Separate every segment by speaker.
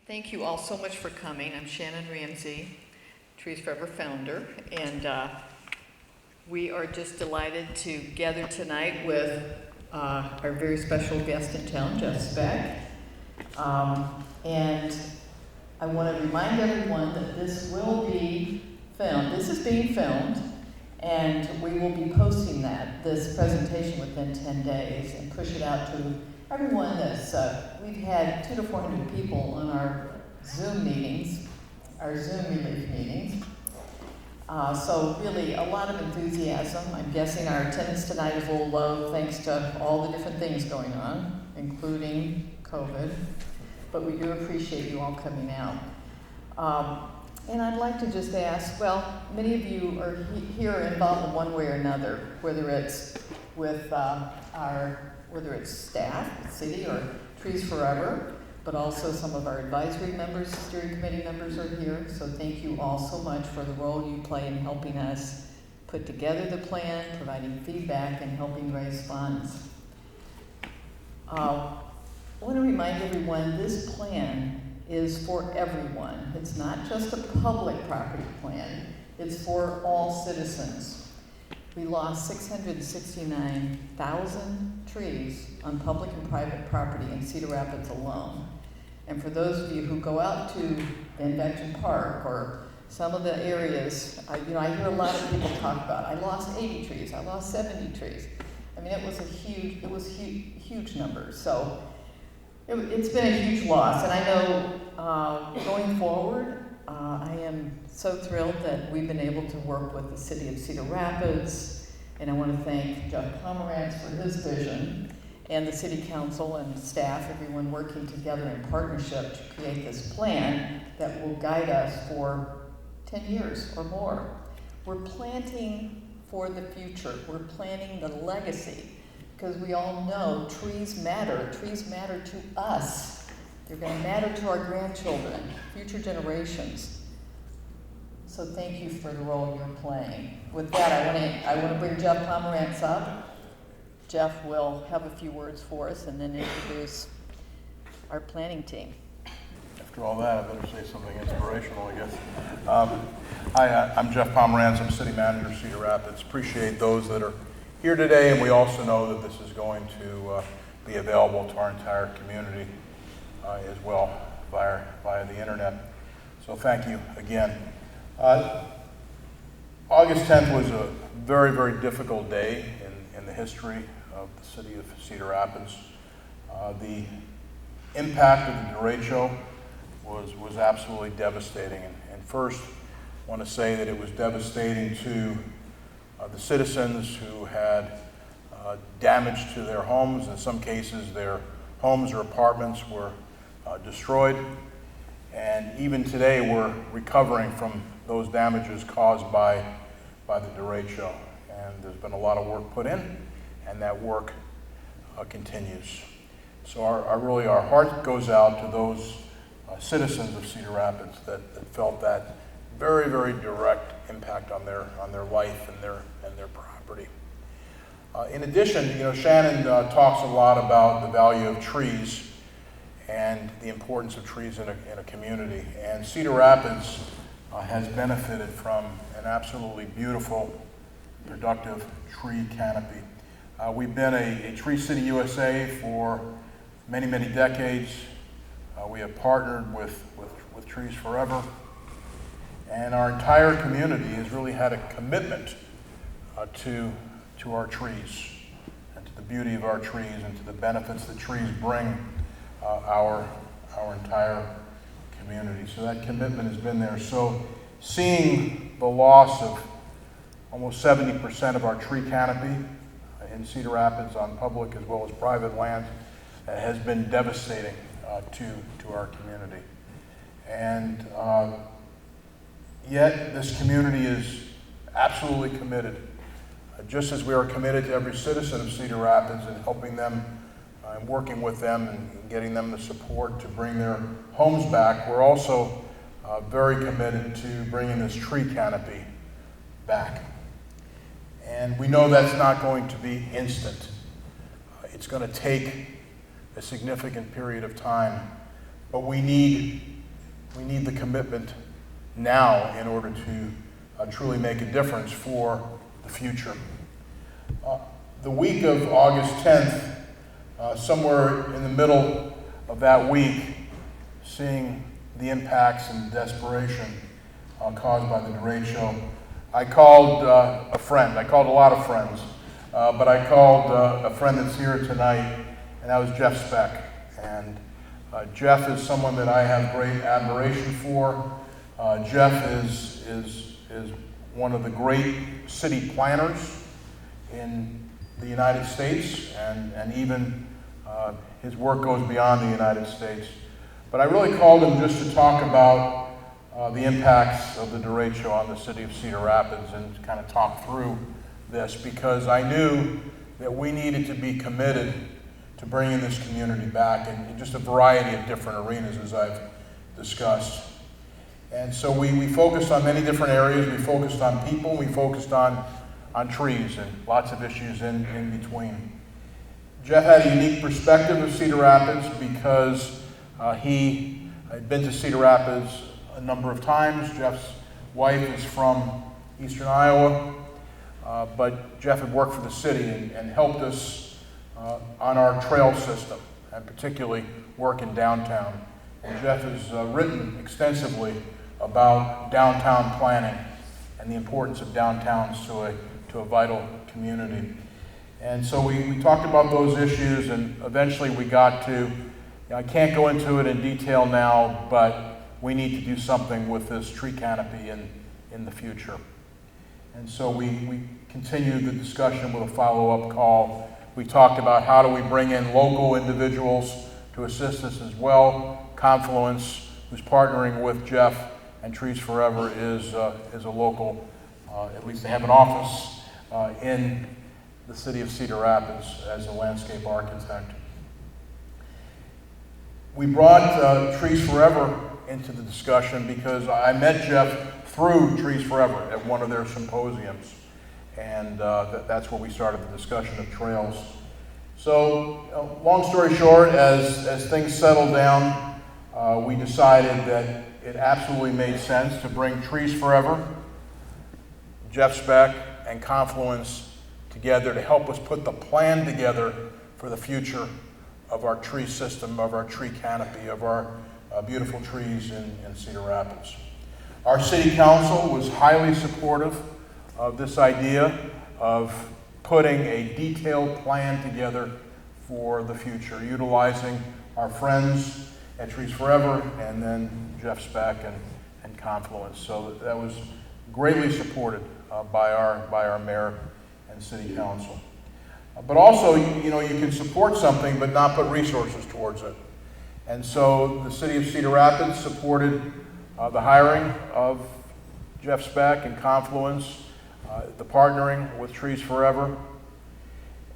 Speaker 1: Thank you all so much for coming. I'm Shannon Ramsey, Trees Forever founder, and we are just delighted to gather tonight with our very special guest in town, Jeff Speck. And I want to remind everyone that this will be filmed. This is being filmed, and we will be posting this presentation within 10 days and push it out to everyone that's, we've had 200 to 400 people on our Zoom meetings, our Zoom ReLeaf meetings. So really a lot of enthusiasm. I'm guessing our attendance tonight is a little low thanks to all the different things going on, including COVID. But we do appreciate you all coming out. And I'd like to just ask, well, many of you are here involved in one way or another, whether it's with whether it's staff, city, or Trees Forever, but also some of our advisory members, steering committee members are here. So thank you all so much for the role you play in helping us put together the plan, providing feedback, and helping raise funds. I want to remind everyone this plan is for everyone. It's not just a public property plan, it's for all citizens. We lost 669,000 trees on public and private property in Cedar Rapids alone. And for those of you who go out to Beaver Park or some of the areas, I hear a lot of people talk about, I lost 80 trees, I lost 70 trees. I mean, it was huge numbers. So it's been a huge loss. And I know going forward, I am so thrilled that we've been able to work with the city of Cedar Rapids, and I want to thank Jeff Pomerantz for his vision, and the city council and staff, everyone working together in partnership to create this plan that will guide us for 10 years or more. We're planting for the future. We're planting the legacy, because we all know trees matter. Trees matter to us. They're going to matter to our grandchildren, future generations. So thank you for the role you're playing. With that, I want to bring Jeff Pomerantz up. Jeff will have a few words for us and then introduce our planning team.
Speaker 2: After all that, I better say something inspirational, I guess. Hi, I'm Jeff Pomerantz. I'm City Manager of Cedar Rapids. Appreciate those that are here today, and we also know that this is going to be available to our entire community as well via the internet. So thank you again. August 10th was a very, very difficult day in the history of the city of Cedar Rapids. The impact of the derecho was absolutely devastating. And first, I want to say that it was devastating to the citizens who had damage to their homes. In some cases, their homes or apartments were destroyed. And even today, we're recovering from those damages caused by the derecho. And there's been a lot of work put in, and that work continues. So our heart goes out to those citizens of Cedar Rapids that felt that very, very direct impact on their life and their property. In addition, Shannon talks a lot about the value of trees and the importance of trees in a community. And Cedar Rapids has benefited from an absolutely beautiful, productive tree canopy. We've been a Tree City USA for many, many decades. We have partnered with Trees Forever, and our entire community has really had a commitment to our trees and to the beauty of our trees and to the benefits that trees bring our entire community. So that commitment has been there. So seeing the loss of almost 70% of our tree canopy in Cedar Rapids on public as well as private land has been devastating to our community. And yet this community is absolutely committed, just as we are committed to every citizen of Cedar Rapids in helping them and working with them and getting them the support to bring their homes back. We're also very committed to bringing this tree canopy back. And we know that's not going to be instant. It's going to take a significant period of time, but we need we need the commitment now in order to truly make a difference for the future. The week of August 10th, somewhere in the middle of that week, seeing the impacts and desperation caused by the derecho, I called a friend. I called a lot of friends, but I called a friend that's here tonight, and that was Jeff Speck. And Jeff is someone that I have great admiration for. Jeff is one of the great city planners in the United States, and even his work goes beyond the United States. But I really called him just to talk about the impacts of the derecho on the city of Cedar Rapids and kind of talk through this, because I knew that we needed to be committed to bringing this community back in just a variety of different arenas, as I've discussed. And so we focused on many different areas. We focused on people, we focused on trees, and lots of issues in between. Jeff had a unique perspective of Cedar Rapids because he had been to Cedar Rapids a number of times. Jeff's wife is from eastern Iowa, but Jeff had worked for the city and helped us on our trail system, and particularly work in downtown. And Jeff has written extensively about downtown planning and the importance of downtowns to a vital community. And so we talked about those issues, and eventually we got to, I can't go into it in detail now, but we need to do something with this tree canopy in the future. And so we continued the discussion with a follow-up call. We talked about how do we bring in local individuals to assist us as well. Confluence, who's partnering with Jeff and Trees Forever, is a local, at least they have an office in the city of Cedar Rapids as a landscape architect. We brought Trees Forever into the discussion because I met Jeff through Trees Forever at one of their symposiums, and that's where we started the discussion of trails. So, long story short, as things settled down, we decided that it absolutely made sense to bring Trees Forever, Jeff Speck, and Confluence together to help us put the plan together for the future of our tree system, of our tree canopy, of our beautiful trees in Cedar Rapids. Our city council was highly supportive of this idea of putting a detailed plan together for the future, utilizing our friends at Trees Forever and then Jeff Speck and Confluence. So that was greatly supported by our mayor and city council. But also, you can support something but not put resources towards it. And so the city of Cedar Rapids supported the hiring of Jeff Speck and Confluence, the partnering with Trees Forever,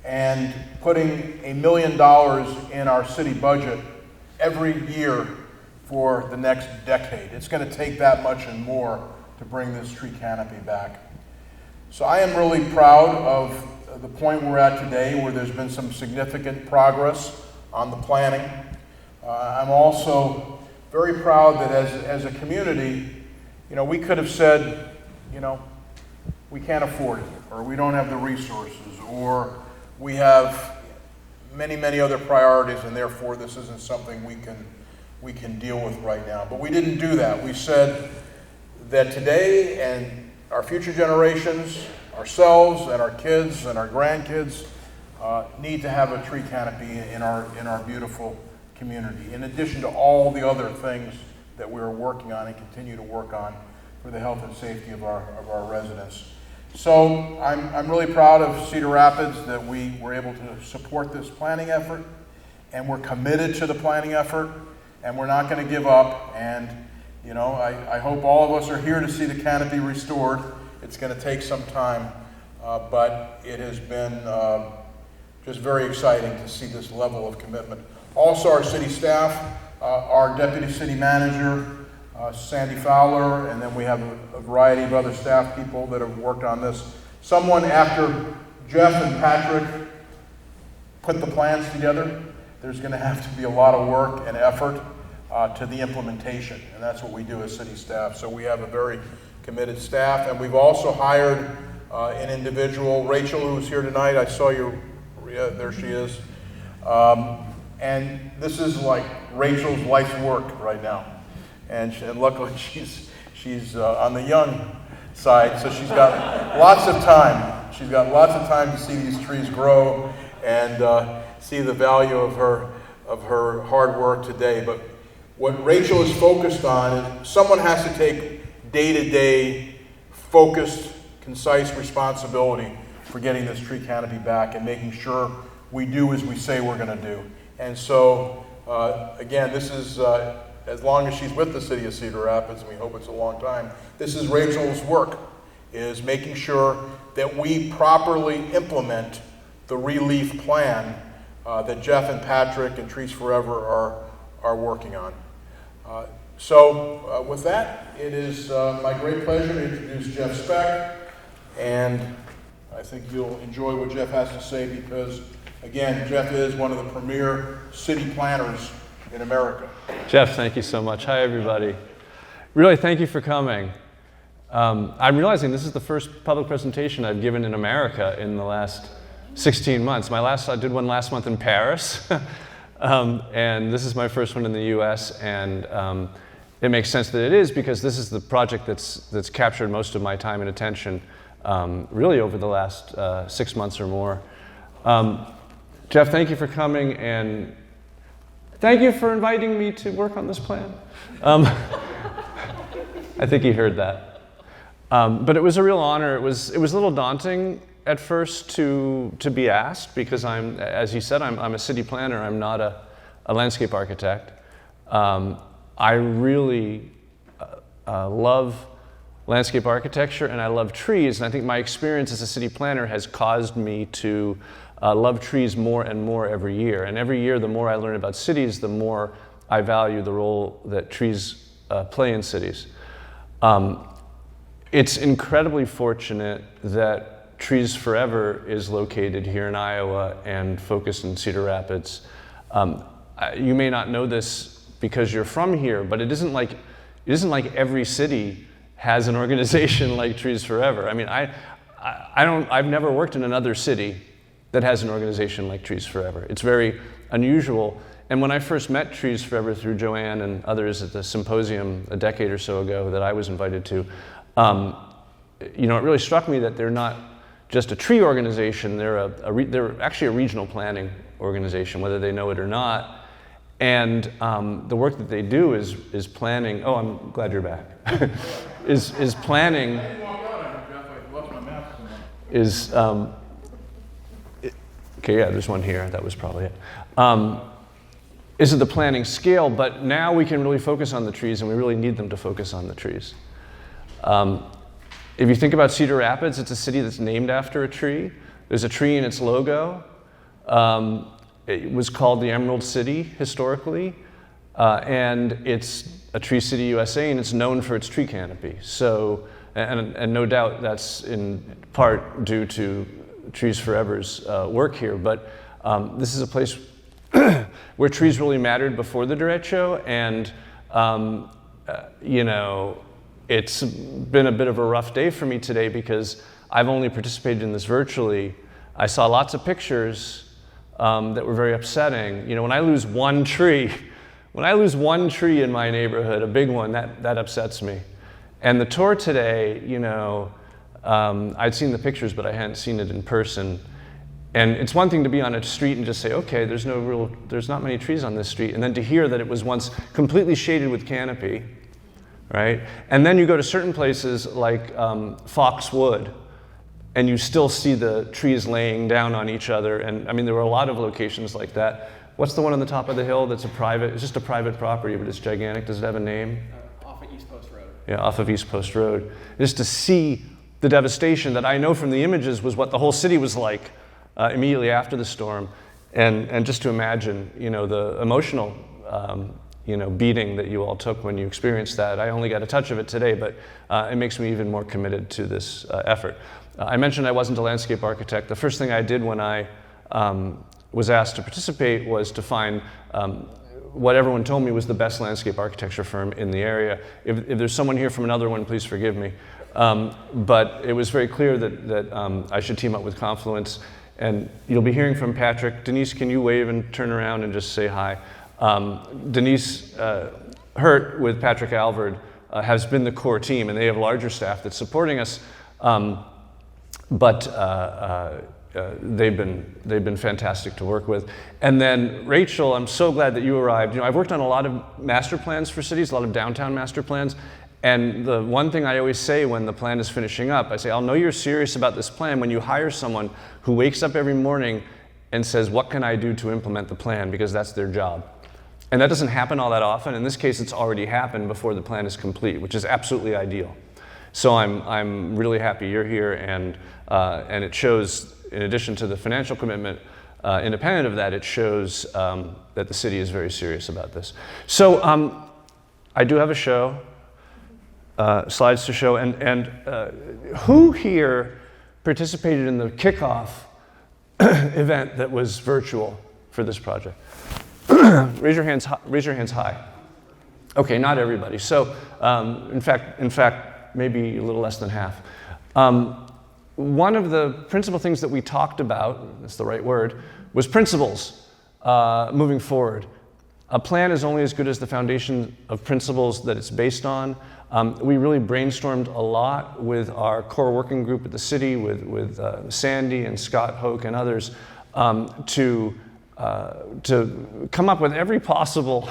Speaker 2: and putting $1 million in our city budget every year for the next decade. It's going to take that much and more to bring this tree canopy back. So I am really proud of the point we're at today, where there's been some significant progress on the planning. I'm also very proud that as a community, we could have said, we can't afford it, or we don't have the resources, or we have many, many other priorities, and therefore this isn't something we can deal with right now. But we didn't do that. We said that today and our future generations, ourselves and our kids and our grandkids, need to have a tree canopy in our beautiful community, in addition to all the other things that we're working on and continue to work on for the health and safety of our residents. So I'm really proud of Cedar Rapids that we were able to support this planning effort, and we're committed to the planning effort, and we're not going to give up. And I hope all of us are here to see the canopy restored. It's going to take some time, but it has been just very exciting to see this level of commitment. Also, our city staff, our deputy city manager, Sandy Fowler, and then we have a variety of other staff people that have worked on this. Someone after Jeff and Patrick put the plans together, there's going to have to be a lot of work and effort to the implementation, and that's what we do as city staff. So we have a very committed staff, and we've also hired an individual, Rachel, who's here tonight. I saw you, there she is. And this is like Rachel's life's work right now. And luckily she's on the young side, so she's got lots of time. She's got lots of time to see these trees grow and see the value of her hard work today. But what Rachel is focused on is someone has to take day-to-day, focused, concise responsibility for getting this tree canopy back and making sure we do as we say we're going to do. And so, again, this is, as long as she's with the city of Cedar Rapids, and we hope it's a long time, this is Rachel's work, is making sure that we properly implement the ReLeaf plan that Jeff and Patrick and Trees Forever are working on. So with that, it is my great pleasure to introduce Jeff Speck, and I think you'll enjoy what Jeff has to say because, again, Jeff is one of the premier city planners in America.
Speaker 3: Jeff, thank you so much. Hi, everybody. Really, thank you for coming. I'm realizing this is the first public presentation I've given in America in the last 16 months. I did one last month in Paris, and this is my first one in the US, and it makes sense that it is because this is the project that's captured most of my time and attention really over the last 6 months or more. Jeff, thank you for coming, and thank you for inviting me to work on this plan. I think he heard that. But it was a real honor. It was a little daunting at first to be asked because as you said, I'm a city planner. I'm not a landscape architect. I really love landscape architecture and I love trees, and I think my experience as a city planner has caused me to love trees more and more every year. And every year, the more I learn about cities, the more I value the role that trees play in cities. It's incredibly fortunate that Trees Forever is located here in Iowa and focused in Cedar Rapids. You may not know this because you're from here, but it isn't like every city has an organization like Trees Forever. I mean, I've never worked in another city that has an organization like Trees Forever. It's very unusual. And when I first met Trees Forever through Joanne and others at the symposium a decade or so ago that I was invited to, it really struck me that they're not just a tree organization, they're actually a regional planning organization, whether they know it or not. And the work that they do is planning, oh, I'm glad you're back, is planning,
Speaker 2: I didn't walk out, Jeff, I lost my mask.
Speaker 3: Okay, yeah, there's one here, that was probably it. Is at the planning scale, but now we can really focus on the trees, and we really need them to focus on the trees. If you think about Cedar Rapids, it's a city that's named after a tree. There's a tree in its logo. It was called the Emerald City historically, and it's a Tree City USA, and it's known for its tree canopy. So, and no doubt that's in part due to Trees Forever's work here, but this is a place where trees really mattered before the derecho, and it's been a bit of a rough day for me today because I've only participated in this virtually. I saw lots of pictures that were very upsetting. When I lose one tree in my neighborhood, a big one, that upsets me. And the tour today, I'd seen the pictures, but I hadn't seen it in person. And it's one thing to be on a street and just say, okay, there's not many trees on this street, and then to hear that it was once completely shaded with canopy, right? And then you go to certain places like Foxwood, and you still see the trees laying down on each other. And I mean, there were a lot of locations like that. What's the one on the top of the hill that's it's just a private property, but it's gigantic. Does it have a name?
Speaker 4: Off of East Post Road.
Speaker 3: Yeah, off of East Post Road. Just to see the devastation that I know from the images was what the whole city was like immediately after the storm. And just to imagine, the emotional, beating that you all took when you experienced that. I only got a touch of it today, but it makes me even more committed to this effort. I mentioned I wasn't a landscape architect. The first thing I did when I was asked to participate was to find what everyone told me was the best landscape architecture firm in the area. If there's someone here from another one, please forgive me. But it was very clear that I should team up with Confluence. And you'll be hearing from Patrick. Denise, can you wave and turn around and just say hi? Denise Hurt with Patrick Alvord has been the core team, and they have a larger staff that's supporting us. But they've been fantastic to work with. And then Rachel, I'm so glad that you arrived. You know, I've worked on a lot of master plans for cities, a lot of downtown master plans. And the one thing I always say when the plan is finishing up, I say, I'll know you're serious about this plan when you hire someone who wakes up every morning and says, what can I do to implement the plan? Because that's their job. And that doesn't happen all that often. In this case, it's already happened before the plan is complete, which is absolutely ideal. So I'm really happy you're here, and it shows, in addition to the financial commitment, independent of that, it shows that the city is very serious about this. So I do have a show. Slides to show, and who here participated in the kickoff event that was virtual for this project? Raise your hands high. Okay, not everybody. So, in fact, maybe a little less than half. One of the principal things that we talked about, that's the right word, was principles moving forward. A plan is only as good as the foundation of principles that it's based on. We really brainstormed a lot with our core working group at the city, with Sandy and Scott Hoke and others, to come up with every possible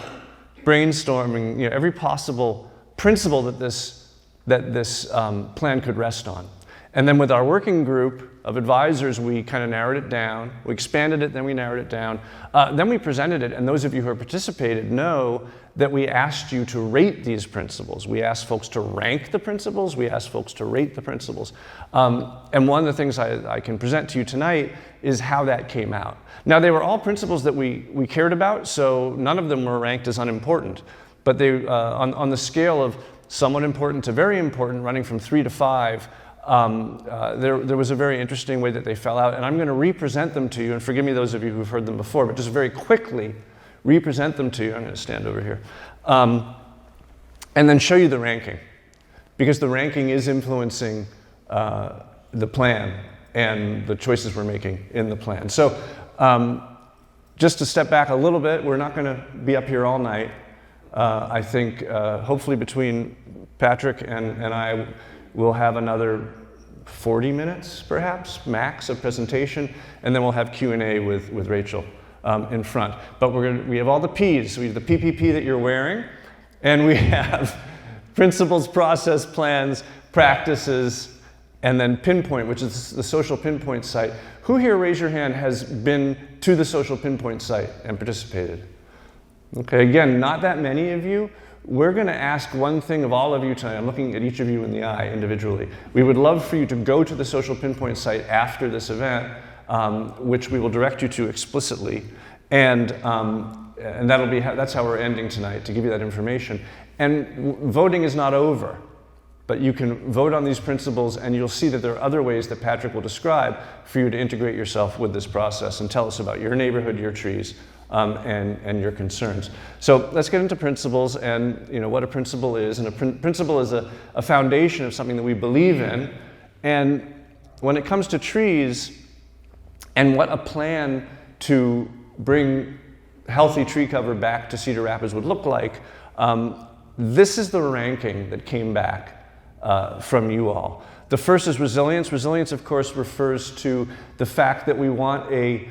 Speaker 3: brainstorming, you know, every possible principle that this plan could rest on. And then with our working group of advisors, we kind of narrowed it down. We expanded it, then we narrowed it down. Then we presented it, and those of you who have participated know that we asked you to rate these principles. We asked folks to rank the principles. We asked folks to rate the principles. And one of the things I can present to you tonight is how that came out. Now, they were all principles that we cared about, so none of them were ranked as unimportant. But they, on the scale of somewhat important to very important, running from 3 to 5, there was a very interesting way that they fell out, and I'm going to represent them to you, and forgive me those of you who've heard them before, but just very quickly represent them to you. I'm going to stand over here. And then show you the ranking, because the ranking is influencing the plan and the choices we're making in the plan. So just to step back a little bit, we're not going to be up here all night. I think hopefully between Patrick and I, we'll have another 40 minutes, perhaps, max, of presentation, and then we'll have Q&A with Rachel in front. But we have all the P's. We have the PPP that you're wearing, and we have principles, process, plans, practices, and then Pinpoint, which is the social Pinpoint site. Who here, raise your hand, has been to the social Pinpoint site and participated? Okay, again, not that many of you. We're going to ask one thing of all of you tonight. I'm looking at each of you in the eye individually. We would love for you to go to the social Pinpoint site after this event, which we will direct you to explicitly, and that's how we're ending tonight, to give you that information. And voting is not over, but you can vote on these principles, and you'll see that there are other ways that Patrick will describe for you to integrate yourself with this process and tell us about your neighborhood, your trees, and your concerns. So let's get into principles and what a principle is. And a principle is a foundation of something that we believe in. And when it comes to trees and what a plan to bring healthy tree cover back to Cedar Rapids would look like, this is the ranking that came back from you all. The first is resilience. Resilience, of course, refers to the fact that we want a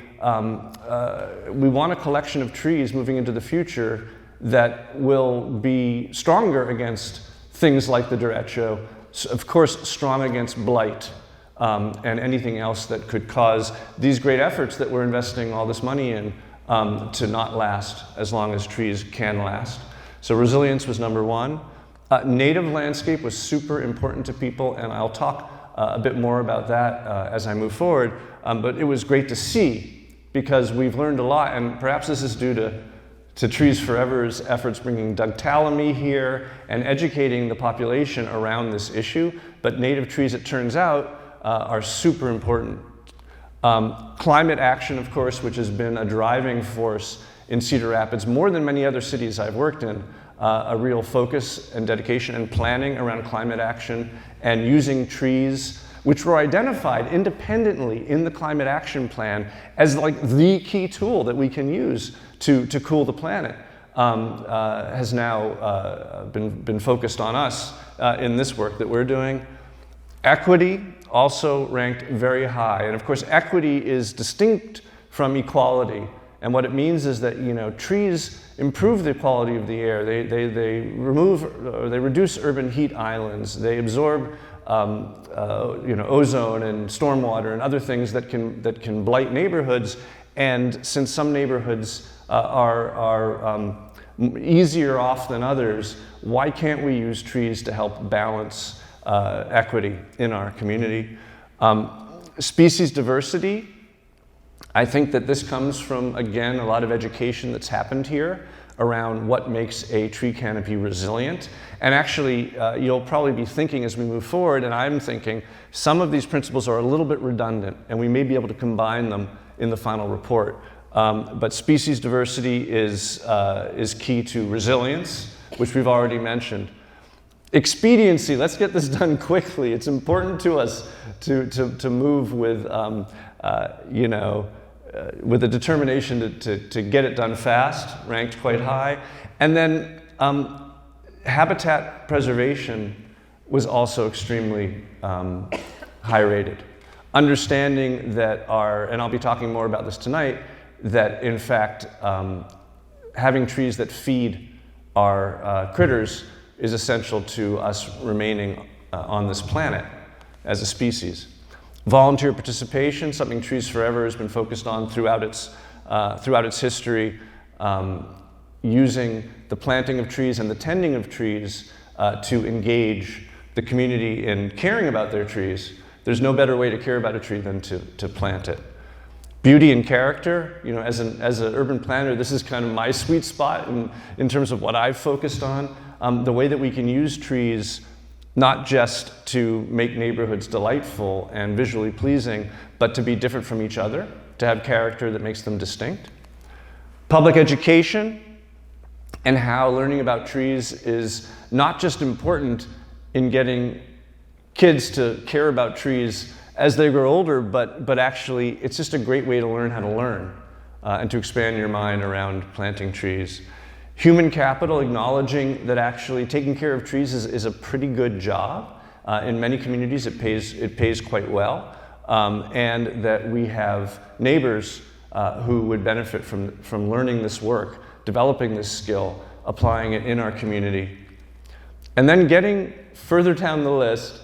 Speaker 3: collection of trees moving into the future that will be stronger against things like the derecho, of course, strong against blight, and anything else that could cause these great efforts that we're investing all this money in to not last as long as trees can last. So resilience was number one. Native landscape was super important to people, and I'll talk a bit more about that as I move forward. But it was great to see, because we've learned a lot, and perhaps this is due to Trees Forever's efforts bringing Doug Tallamy here and educating the population around this issue. But native trees, it turns out, are super important. Climate action, of course, which has been a driving force in Cedar Rapids, more than many other cities I've worked in, a real focus and dedication and planning around climate action and using trees, which were identified independently in the climate action plan as like the key tool that we can use to cool the planet, has now been focused on us in this work that we're doing. Equity also ranked very high, and of course equity is distinct from equality, and what it means is that, you know, trees improve the quality of the air. They remove, or they reduce urban heat islands. They absorb you know, ozone and stormwater and other things that can blight neighborhoods. And since some neighborhoods are easier off than others, why can't we use trees to help balance equity in our community? Species diversity. I think that this comes from, again, a lot of education that's happened here around what makes a tree canopy resilient. And actually, you'll probably be thinking as we move forward, and I'm thinking, some of these principles are a little bit redundant, and we may be able to combine them in the final report. But species diversity is key to resilience, which we've already mentioned. Expediency, let's get this done quickly. It's important to us to move with, you know, with a determination to get it done fast, ranked quite high. And then habitat preservation was also extremely high rated. Understanding that and I'll be talking more about this tonight, that in fact having trees that feed our critters is essential to us remaining on this planet as a species. Volunteer participation, something Trees Forever has been focused on throughout its history, using the planting of trees and the tending of trees to engage the community in caring about their trees. There's no better way to care about a tree than to plant it. Beauty and character, you know, as an urban planner, this is kind of my sweet spot in terms of what I've focused on. The way that we can use trees not just to make neighborhoods delightful and visually pleasing, but to be different from each other, to have character that makes them distinct. Public education, and how learning about trees is not just important in getting kids to care about trees as they grow older, but actually it's just a great way to learn how to learn and to expand your mind around planting trees. Human capital, acknowledging that actually taking care of trees is a pretty good job. In many communities it pays quite well, and that we have neighbors who would benefit from learning this work, developing this skill, applying it in our community. And then getting further down the list,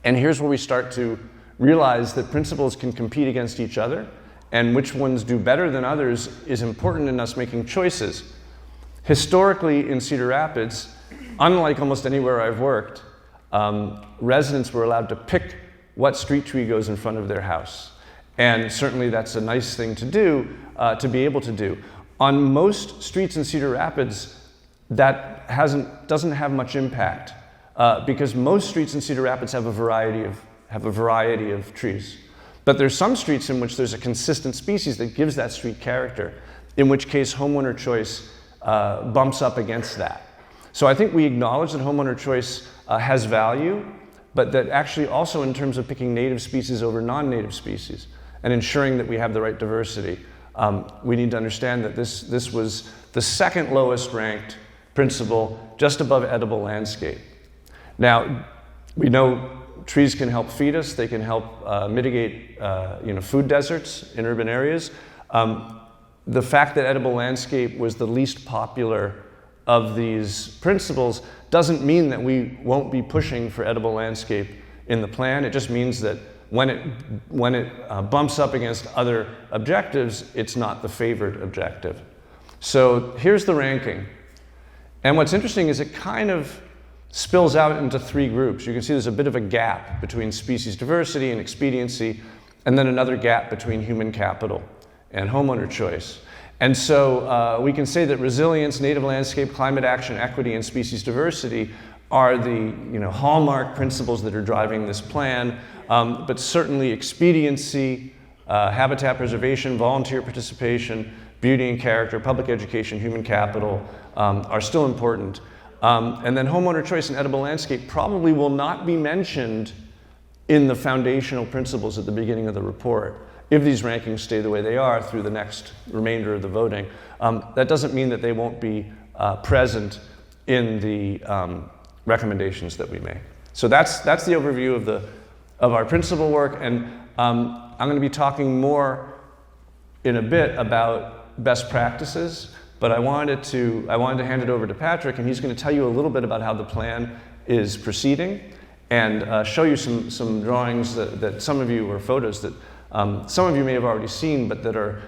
Speaker 3: and here's where we start to realize that principles can compete against each other, and which ones do better than others is important in us making choices. Historically in Cedar Rapids, unlike almost anywhere I've worked, residents were allowed to pick what street tree goes in front of their house. And certainly that's a nice thing to do, to be able to do. On most streets in Cedar Rapids, that doesn't have much impact, because most streets in Cedar Rapids have a variety of trees. But there's some streets in which there's a consistent species that gives that street character, in which case homeowner choice bumps up against that. So I think we acknowledge that homeowner choice has value, but that actually also in terms of picking native species over non-native species and ensuring that we have the right diversity, we need to understand that this was the second lowest ranked principle, just above edible landscape. Now, we know trees can help feed us, they can help mitigate food deserts in urban areas. The fact that edible landscape was the least popular of these principles doesn't mean that we won't be pushing for edible landscape in the plan. It just means that when it bumps up against other objectives, it's not the favored objective. So here's the ranking. And what's interesting is it kind of spills out into three groups. You can see there's a bit of a gap between species diversity and expediency, and then another gap between human capital and homeowner choice. And so we can say that resilience, native landscape, climate action, equity, and species diversity are the hallmark principles that are driving this plan, but certainly expediency, habitat preservation, volunteer participation, beauty and character, public education, human capital are still important. And then homeowner choice and edible landscape probably will not be mentioned in the foundational principles at the beginning of the report if these rankings stay the way they are through the next remainder of the voting. That doesn't mean that they won't be present in the recommendations that we make. So that's the overview of our principal work, and I'm going to be talking more in a bit about best practices, but I wanted to hand it over to Patrick, and he's going to tell you a little bit about how the plan is proceeding, and show you some drawings that some of you, or photos that some of you may have already seen, but that are,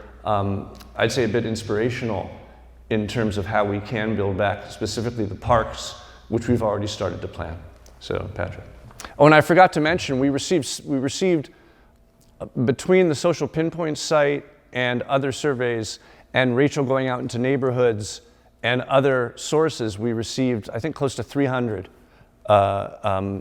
Speaker 3: I'd say, a bit inspirational in terms of how we can build back specifically the parks, which we've already started to plan. So, Patrick. Oh, and I forgot to mention, we received between the social pinpoint site and other surveys, and Rachel going out into neighborhoods and other sources, we received, I think, close to 300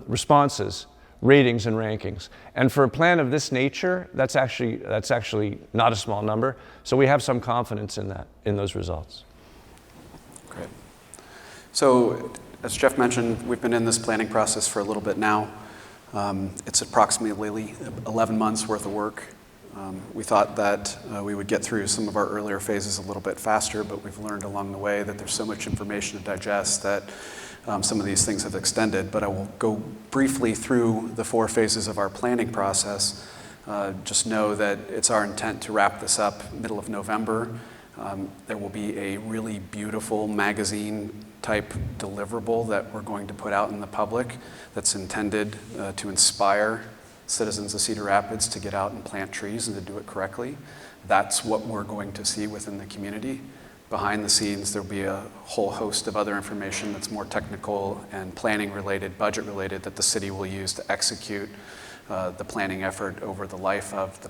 Speaker 3: responses, ratings, and rankings. And for a plan of this nature, that's actually not a small number. So we have some confidence in those results.
Speaker 4: Great. So, as Jeff mentioned, we've been in this planning process for a little bit now. It's approximately 11 months worth of work. We thought that we would get through some of our earlier phases a little bit faster, but we've learned along the way that there's so much information to digest that some of these things have extended. But I will go briefly through the 4 phases of our planning process. Just know that it's our intent to wrap this up middle of November. There will be a really beautiful magazine-type deliverable that we're going to put out in the public that's intended to inspire citizens of Cedar Rapids to get out and plant trees and to do it correctly. That's what we're going to see within the community. Behind the scenes, there'll be a whole host of other information that's more technical and planning-related, budget-related, that the city will use to execute the planning effort over the life of the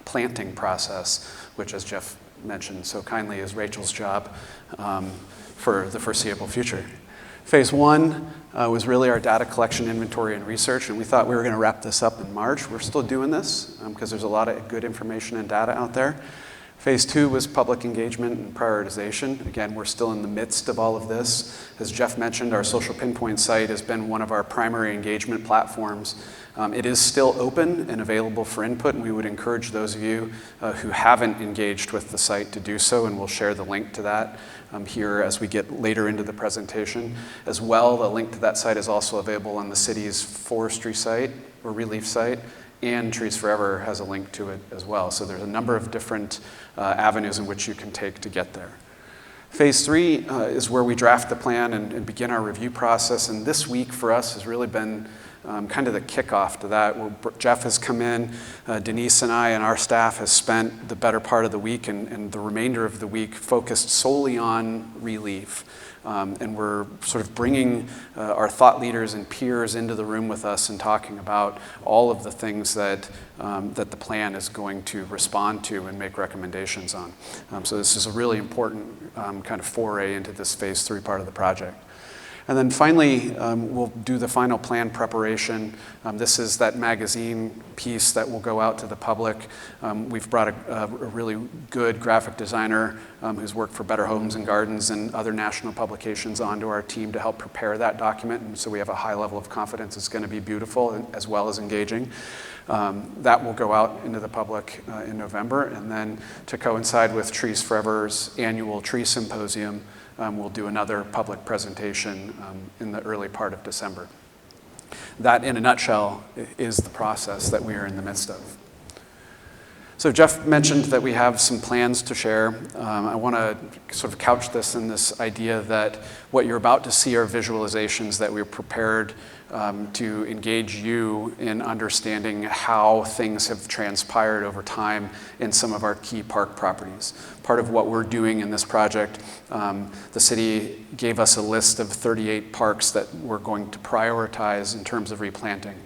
Speaker 4: planting process, which, as Jeff mentioned so kindly, is Rachel's job for the foreseeable future. Phase 1 was really our data collection, inventory, and research, and we thought we were going to wrap this up in March. We're still doing this because there's a lot of good information and data out there. Phase 2 was public engagement and prioritization. Again, we're still in the midst of all of this. As Jeff mentioned, our social pinpoint site has been one of our primary engagement platforms. It is still open and available for input, and we would encourage those of you who haven't engaged with the site to do so, and we'll share the link to that here as we get later into the presentation. As well, the link to that site is also available on the city's forestry site, or ReLeaf site, and Trees Forever has a link to it as well. So there's a number of different avenues in which you can take to get there. Phase 3 is where we draft the plan and begin our review process, and this week for us has really been kind of the kickoff to that, where Jeff has come in, Denise and I and our staff has spent the better part of the week and the remainder of the week focused solely on ReLeaf. And we're sort of bringing our thought leaders and peers into the room with us and talking about all of the things that the plan is going to respond to and make recommendations on. So this is a really important kind of foray into this phase 3 part of the project. And then finally, we'll do the final plan preparation. This is that magazine piece that will go out to the public. We've brought a really good graphic designer who's worked for Better Homes and Gardens and other national publications onto our team to help prepare that document. And so we have a high level of confidence it's going to be beautiful as well as engaging. That will go out into the public in November. And then to coincide with Trees Forever's annual tree symposium, we'll do another public presentation in the early part of December. That, in a nutshell, is the process that we are in the midst of. So Jeff mentioned that we have some plans to share. I want to sort of couch this in this idea that what you're about to see are visualizations that we're prepared to engage you in understanding how things have transpired over time in some of our key park properties. Part of what we're doing in this project, the city gave us a list of 38 parks that we're going to prioritize in terms of replanting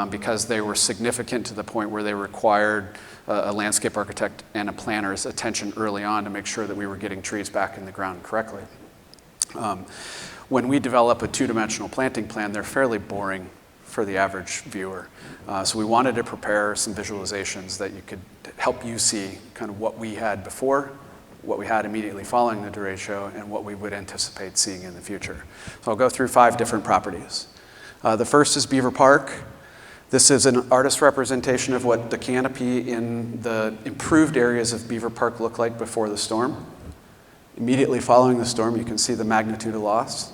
Speaker 4: because they were significant to the point where they required a landscape architect and a planner's attention early on to make sure that we were getting trees back in the ground correctly. When we develop a two-dimensional planting plan, they're fairly boring for the average viewer. So we wanted to prepare some visualizations that you could help you see kind of what we had before what we had immediately following the derecho and what we would anticipate seeing in the future. So I'll go through 5 different properties. The first is Beaver Park. This is an artist representation of what the canopy in the improved areas of Beaver Park looked like before the storm. Immediately following the storm, you can see the magnitude of loss.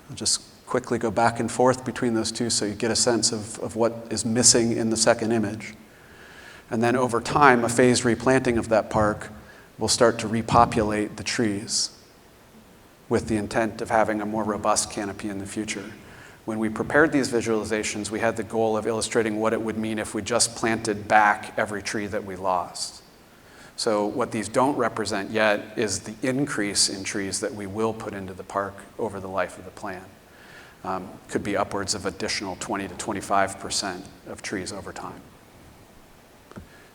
Speaker 4: I'll just quickly go back and forth between those two so you get a sense of what is missing in the second image. And then over time, a phased replanting of that park will start to repopulate the trees with the intent of having a more robust canopy in the future. When we prepared these visualizations, we had the goal of illustrating what it would mean if we just planted back every tree that we lost. So what these don't represent yet is the increase in trees that we will put into the park over the life of the plan. Could be upwards of additional 20 to 25% of trees over time.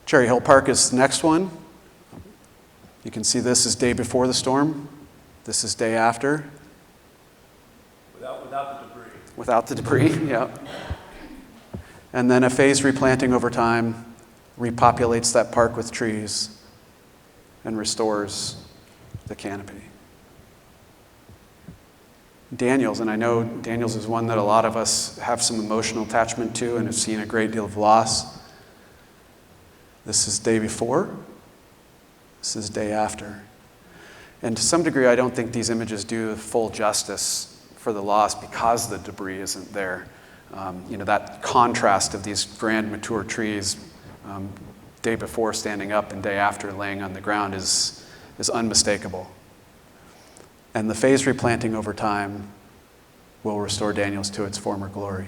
Speaker 4: Cherry Hill Park is the next one. You can see this is day before the storm. This is day after.
Speaker 5: Without the debris.
Speaker 4: Without the debris, yeah. And then a phased replanting over time repopulates that park with trees and restores the canopy. Daniels, and I know Daniels is one that a lot of us have some emotional attachment to and have seen a great deal of loss. This is day before. This is day after. And to some degree, I don't think these images do full justice for the loss because the debris isn't there. That contrast of these grand mature trees, day before standing up and day after laying on the ground is unmistakable. And the phased replanting over time will restore Daniels to its former glory.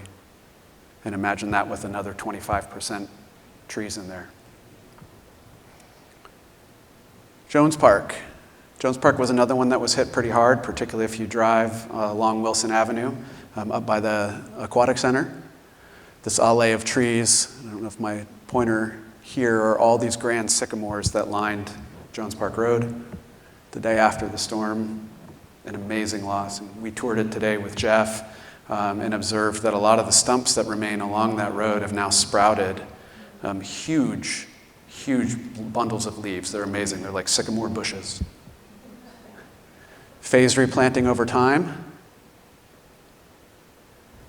Speaker 4: And imagine that with another 25% trees in there. Jones Park. Jones Park was another one that was hit pretty hard, particularly if you drive along Wilson Avenue up by the Aquatic Center. This alley of trees, I don't know if my pointer here, are all these grand sycamores that lined Jones Park Road. The day after the storm, an amazing loss. And we toured it today with Jeff and observed that a lot of the stumps that remain along that road have now sprouted huge bundles of leaves. They're amazing. They're like sycamore bushes. Phased replanting over time.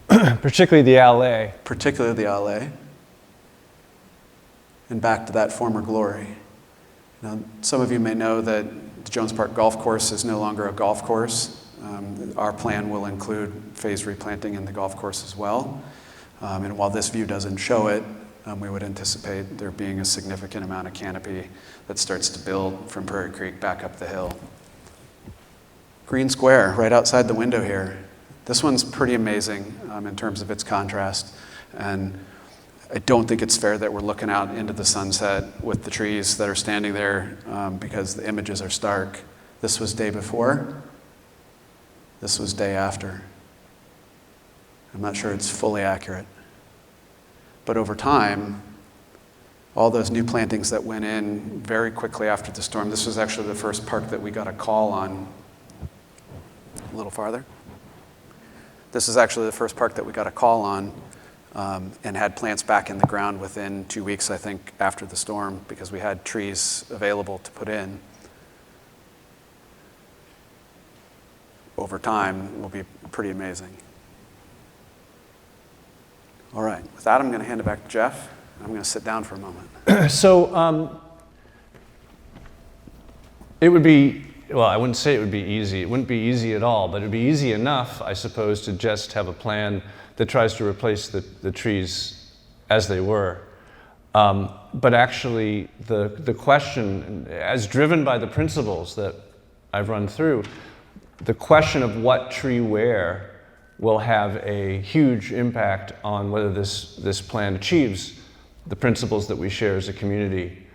Speaker 3: Particularly the alley.
Speaker 4: Particularly the alley. And back to that former glory. Now, some of you may know that the Jones Park Golf Course is no longer a golf course. Our plan will include phased replanting in the golf course as well. And while this view doesn't show it, we would anticipate there being a significant amount of canopy that starts to build from Prairie Creek back up the hill. Green Square, right outside the window here. This one's pretty amazing in terms of its contrast. And I don't think it's fair that we're looking out into the sunset with the trees that are standing there because the images are stark. This was day before. This was day after. I'm not sure it's fully accurate. But over time, all those new plantings that went in very quickly after the storm, this was actually the first park that we got a call on. A little farther. This is actually the first park that we got a call on and had plants back in the ground within 2 weeks, I think, after the storm because we had trees available to put in. Over time, it will be pretty amazing. All right, with that, I'm going to hand it back to Jeff. I'm going to sit down for a moment.
Speaker 3: So it would be, well, I wouldn't say it would be easy. It wouldn't be easy at all, but it would be easy enough, I suppose, to just have a plan that tries to replace the trees as they were. But actually, the question, as driven by the principles that I've run through, the question of what tree where will have a huge impact on whether this plan achieves the principles that we share as a community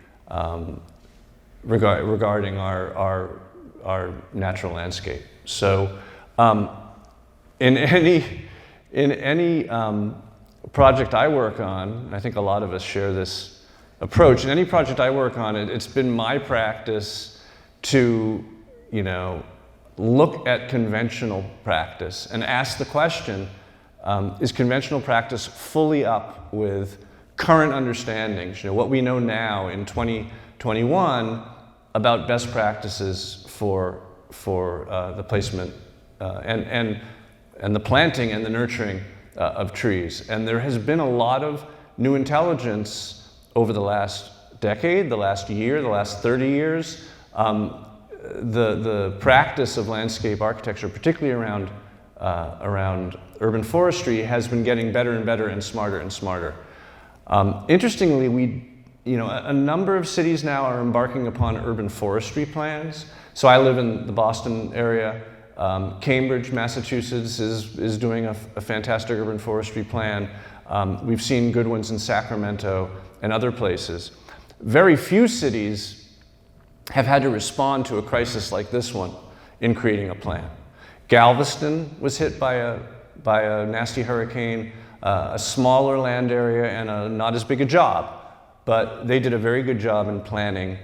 Speaker 3: regarding our natural landscape. So in any project I work on, I think a lot of us share this approach, in any project I work on, it's been my practice to, look at conventional practice and ask the question, is conventional practice fully up with current understandings? What we know now in 2021 about best practices for the placement and the planting and the nurturing of trees. And there has been a lot of new intelligence over the last decade, the last year, the last 30 years. The practice of landscape architecture, particularly around urban forestry, has been getting better and better and smarter and smarter. Interestingly, a number of cities now are embarking upon urban forestry plans. So I live in the Boston area. Cambridge, Massachusetts is doing a fantastic urban forestry plan. We've seen good ones in Sacramento and other places. Very few cities have had to respond to a crisis like this one in creating a plan. Galveston was hit by a nasty hurricane, a smaller land area and not as big a job, but they did a very good job in planning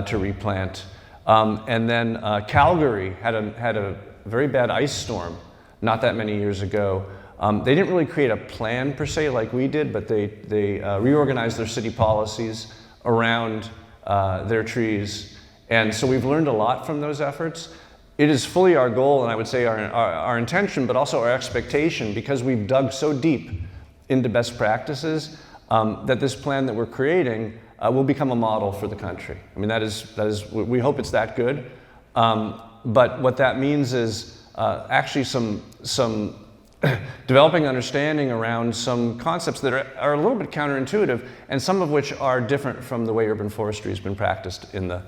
Speaker 3: to replant. And then Calgary had a very bad ice storm not that many years ago. They didn't really create a plan per se like we did, but they reorganized their city policies around their trees. And so we've learned a lot from those efforts. It is fully our goal, and I would say our intention, but also our expectation, because we've dug so deep into best practices, that this plan that we're creating will become a model for the country. I mean, that is we hope it's that good. But what that means is actually some developing understanding around some concepts that are a little bit counterintuitive, and some of which are different from the way urban forestry has been practiced in the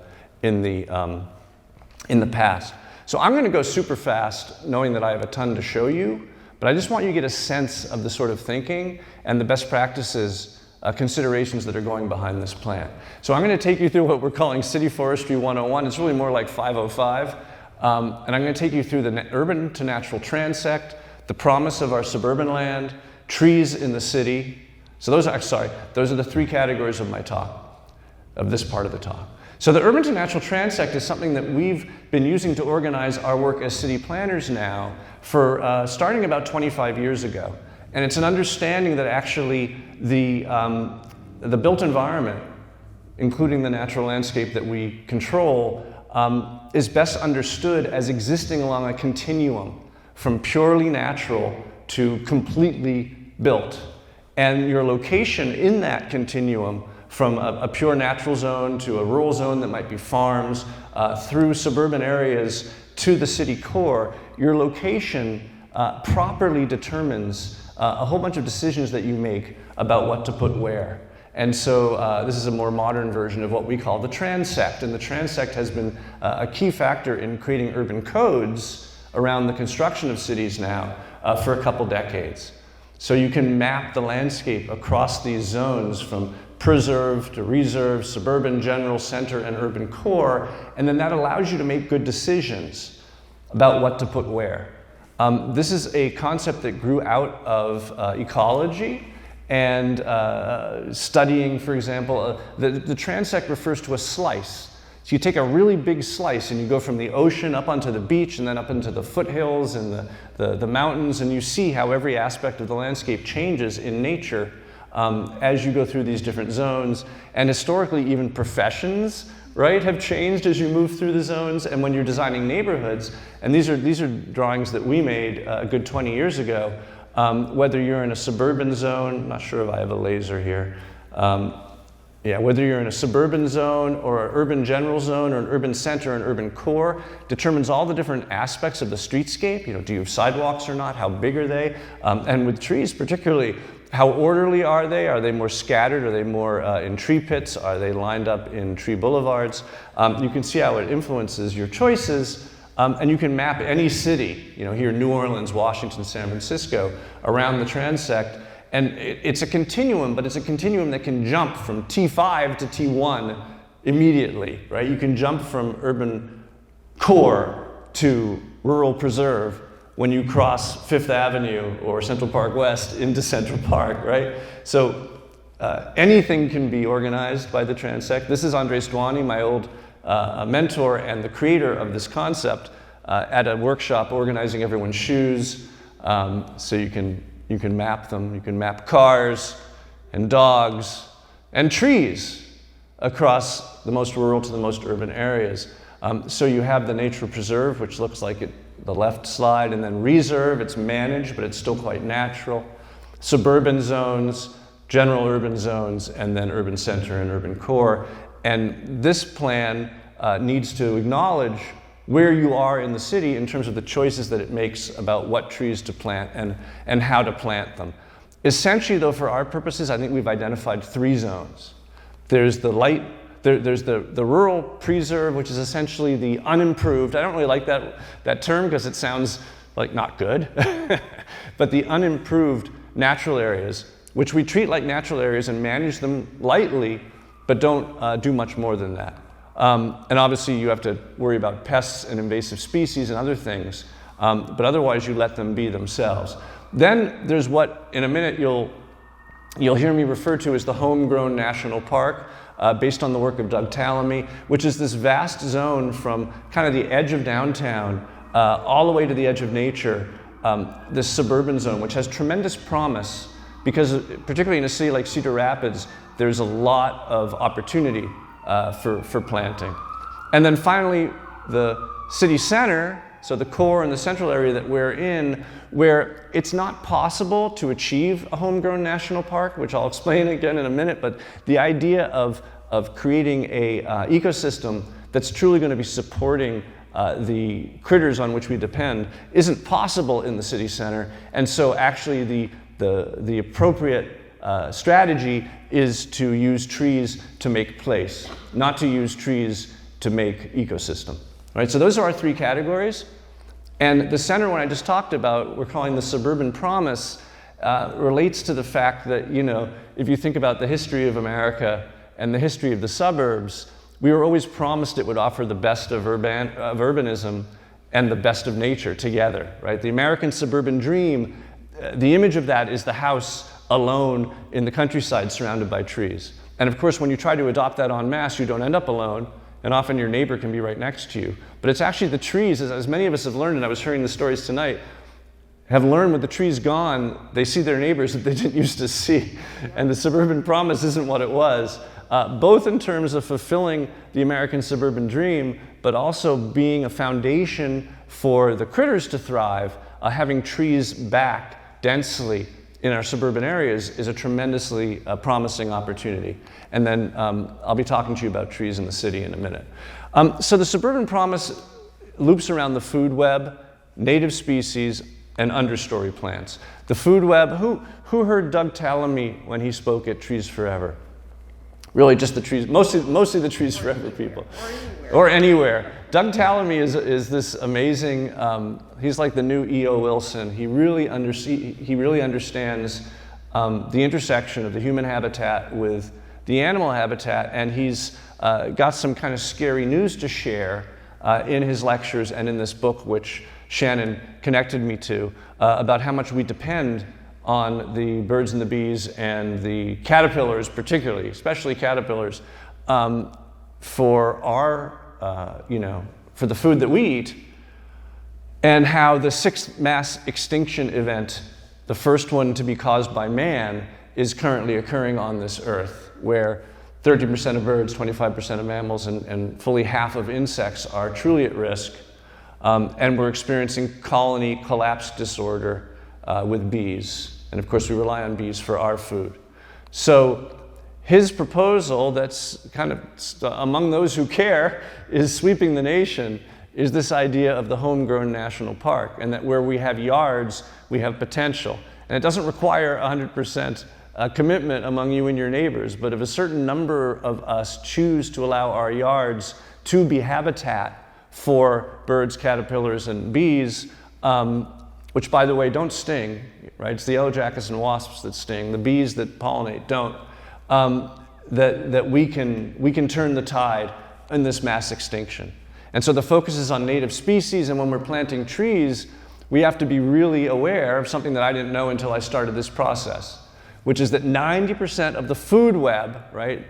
Speaker 3: past. So I'm going to go super fast, knowing that I have a ton to show you, but I just want you to get a sense of the sort of thinking and the best practices considerations that are going behind this plan. So I'm going to take you through what we're calling City Forestry 101. It's really more like 505. And I'm going to take you through the urban to natural transect, the promise of our suburban land, trees in the city. So those are the three categories of my talk, of this part of the talk. So the urban to natural transect is something that we've been using to organize our work as city planners now for starting about 25 years ago. And it's an understanding that actually the built environment, including the natural landscape that we control, is best understood as existing along a continuum from purely natural to completely built. And your location in that continuum, from a pure natural zone to a rural zone that might be farms, through suburban areas to the city core, your location properly determines a whole bunch of decisions that you make about what to put where. And so this is a more modern version of what we call the transect. And the transect has been a key factor in creating urban codes around the construction of cities now for a couple decades. So you can map the landscape across these zones from preserve to reserve, suburban, general, center, and urban core, and then that allows you to make good decisions about what to put where. This is a concept that grew out of ecology and studying, for example, the transect refers to a slice. So you take a really big slice and you go from the ocean up onto the beach and then up into the foothills and the mountains, and you see how every aspect of the landscape changes in nature as you go through these different zones. And historically, even professions, right, have changed as you move through the zones. And when you're designing neighborhoods, and these are drawings that we made a good 20 years ago, whether you're in a suburban zone, I'm not sure if I have a laser here, whether you're in a suburban zone or an urban general zone or an urban center or an urban core, determines all the different aspects of the streetscape. Do you have sidewalks or not? How big are they? And with trees particularly, how orderly are they? Are they more scattered? Are they more in tree pits? Are they lined up in tree boulevards? You can see how it influences your choices, and you can map any city, here New Orleans, Washington, San Francisco, around the transect. And it's a continuum, but it's a continuum that can jump from T5 to T1 immediately, right? You can jump from urban core to rural preserve when you cross Fifth Avenue or Central Park West into Central Park, right? So anything can be organized by the transect. This is Andres Duani, my old mentor and the creator of this concept, at a workshop organizing everyone's shoes. So you can map them. You can map cars and dogs and trees. across the most rural to the most urban areas. So you have the nature preserve, which looks like the left slide, and then reserve, it's managed, but it's still quite natural. Suburban zones, general urban zones, and then urban center and urban core. And this plan needs to acknowledge where you are in the city in terms of the choices that it makes about what trees to plant and how to plant them. Essentially, though, for our purposes, I think we've identified 3 zones. There's the there's the rural preserve, which is essentially the unimproved. I don't really like that term because it sounds like not good, but the unimproved natural areas, which we treat like natural areas and manage them lightly, but don't do much more than that. And obviously you have to worry about pests and invasive species and other things, but otherwise you let them be themselves. Then there's what, in a minute, you'll hear me refer to as the homegrown national park, based on the work of Doug Tallamy, which is this vast zone from kind of the edge of downtown all the way to the edge of nature, this suburban zone, which has tremendous promise because, particularly in a city like Cedar Rapids, there's a lot of opportunity for planting. And then finally, the city center, so the core and the central area that we're in, where it's not possible to achieve a homegrown national park, which I'll explain again in a minute, but the idea of creating a ecosystem that's truly going to be supporting the critters on which we depend isn't possible in the city center. And so actually the appropriate strategy is to use trees to make place, not to use trees to make ecosystem. Right? So those are our 3 categories. And the center one I just talked about, we're calling the Suburban Promise, relates to the fact that, if you think about the history of America and the history of the suburbs, we were always promised it would offer the best of urbanism and the best of nature together, right? The American suburban dream, the image of that is the house alone in the countryside surrounded by trees. And of course, when you try to adopt that en masse, you don't end up alone, and often your neighbor can be right next to you. But it's actually the trees, as many of us have learned, and I was hearing the stories tonight, have learned with the trees gone, they see their neighbors that they didn't used to see. And the Suburban Promise isn't what it was, both in terms of fulfilling the American suburban dream, but also being a foundation for the critters to thrive. Having trees back densely in our suburban areas is a tremendously promising opportunity. And then I'll be talking to you about trees in the city in a minute. So the Suburban Promise loops around the food web, native species, and understory plants. The food web, who heard Doug Tallamy when he spoke at Trees Forever? Really just the trees, mostly the Trees Forever people. Or anywhere. Doug Tallamy is this amazing, he's like the new E.O. Wilson. He really understands the intersection of the human habitat with the animal habitat, and he's got some kind of scary news to share in his lectures and in this book, which Shannon connected me to, about how much we depend on the birds and the bees and the caterpillars, particularly, especially caterpillars, for our, for the food that we eat, and how the 6th mass extinction event, the first one to be caused by man, is currently occurring on this earth, where 30% of birds, 25% of mammals, and fully half of insects are truly at risk. And we're experiencing colony collapse disorder with bees. And of course, we rely on bees for our food. So his proposal, that's kind of among those who care, is sweeping the nation, is this idea of the homegrown national park, and that where we have yards, we have potential. And it doesn't require 100% commitment among you and your neighbors, but if a certain number of us choose to allow our yards to be habitat for birds, caterpillars, and bees, which, by the way, don't sting, right? It's the yellow jackets and wasps that sting. The bees that pollinate don't. That we can turn the tide in this mass extinction. And so the focus is on native species, and when we're planting trees, we have to be really aware of something that I didn't know until I started this process, which is that 90% of the food web, right?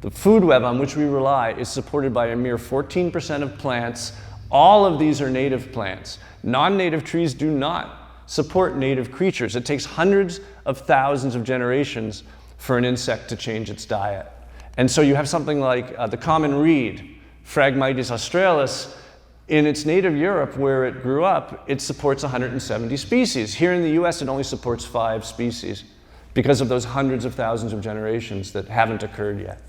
Speaker 3: The food web on which we rely is supported by a mere 14% of plants. All of these are native plants. Non-native trees do not support native creatures. It takes hundreds of thousands of generations for an insect to change its diet. And so you have something like the common reed, Phragmites australis. In its native Europe, where it grew up, it supports 170 species. Here in the US, it only supports 5 species because of those hundreds of thousands of generations that haven't occurred yet.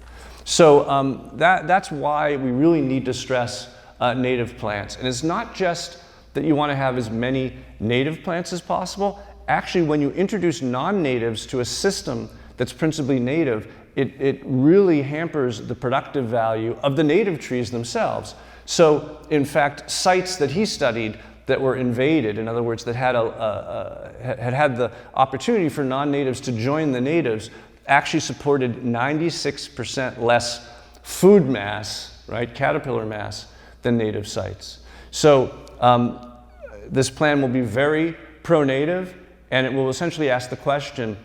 Speaker 3: So that's why we really need to stress native plants. And it's not just that you want to have as many native plants as possible. Actually, when you introduce non-natives to a system that's principally native, it really hampers the productive value of the native trees themselves. So, in fact, sites that he studied that were invaded, in other words, that had had the opportunity for non-natives to join the natives, actually supported 96% less food mass, right, caterpillar mass, than native sites. So, this plan will be very pro-native, and it will essentially ask the question,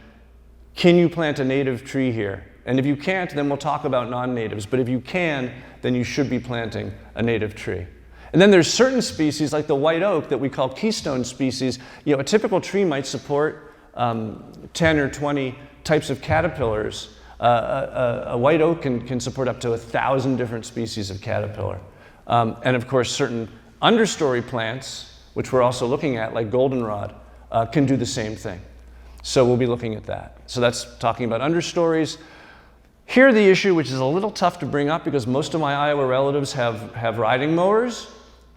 Speaker 3: can you plant a native tree here? And if you can't, then we'll talk about non-natives. But if you can, then you should be planting a native tree. And then there's certain species like the white oak that we call keystone species. You know, a typical tree might support 10 or 20 types of caterpillars. A white oak can support up to 1,000 different species of caterpillar. And of course, certain understory plants, which we're also looking at, like goldenrod, can do the same thing. So we'll be looking at that. So that's talking about understories. Here, the issue, which is a little tough to bring up because most of my Iowa relatives have riding mowers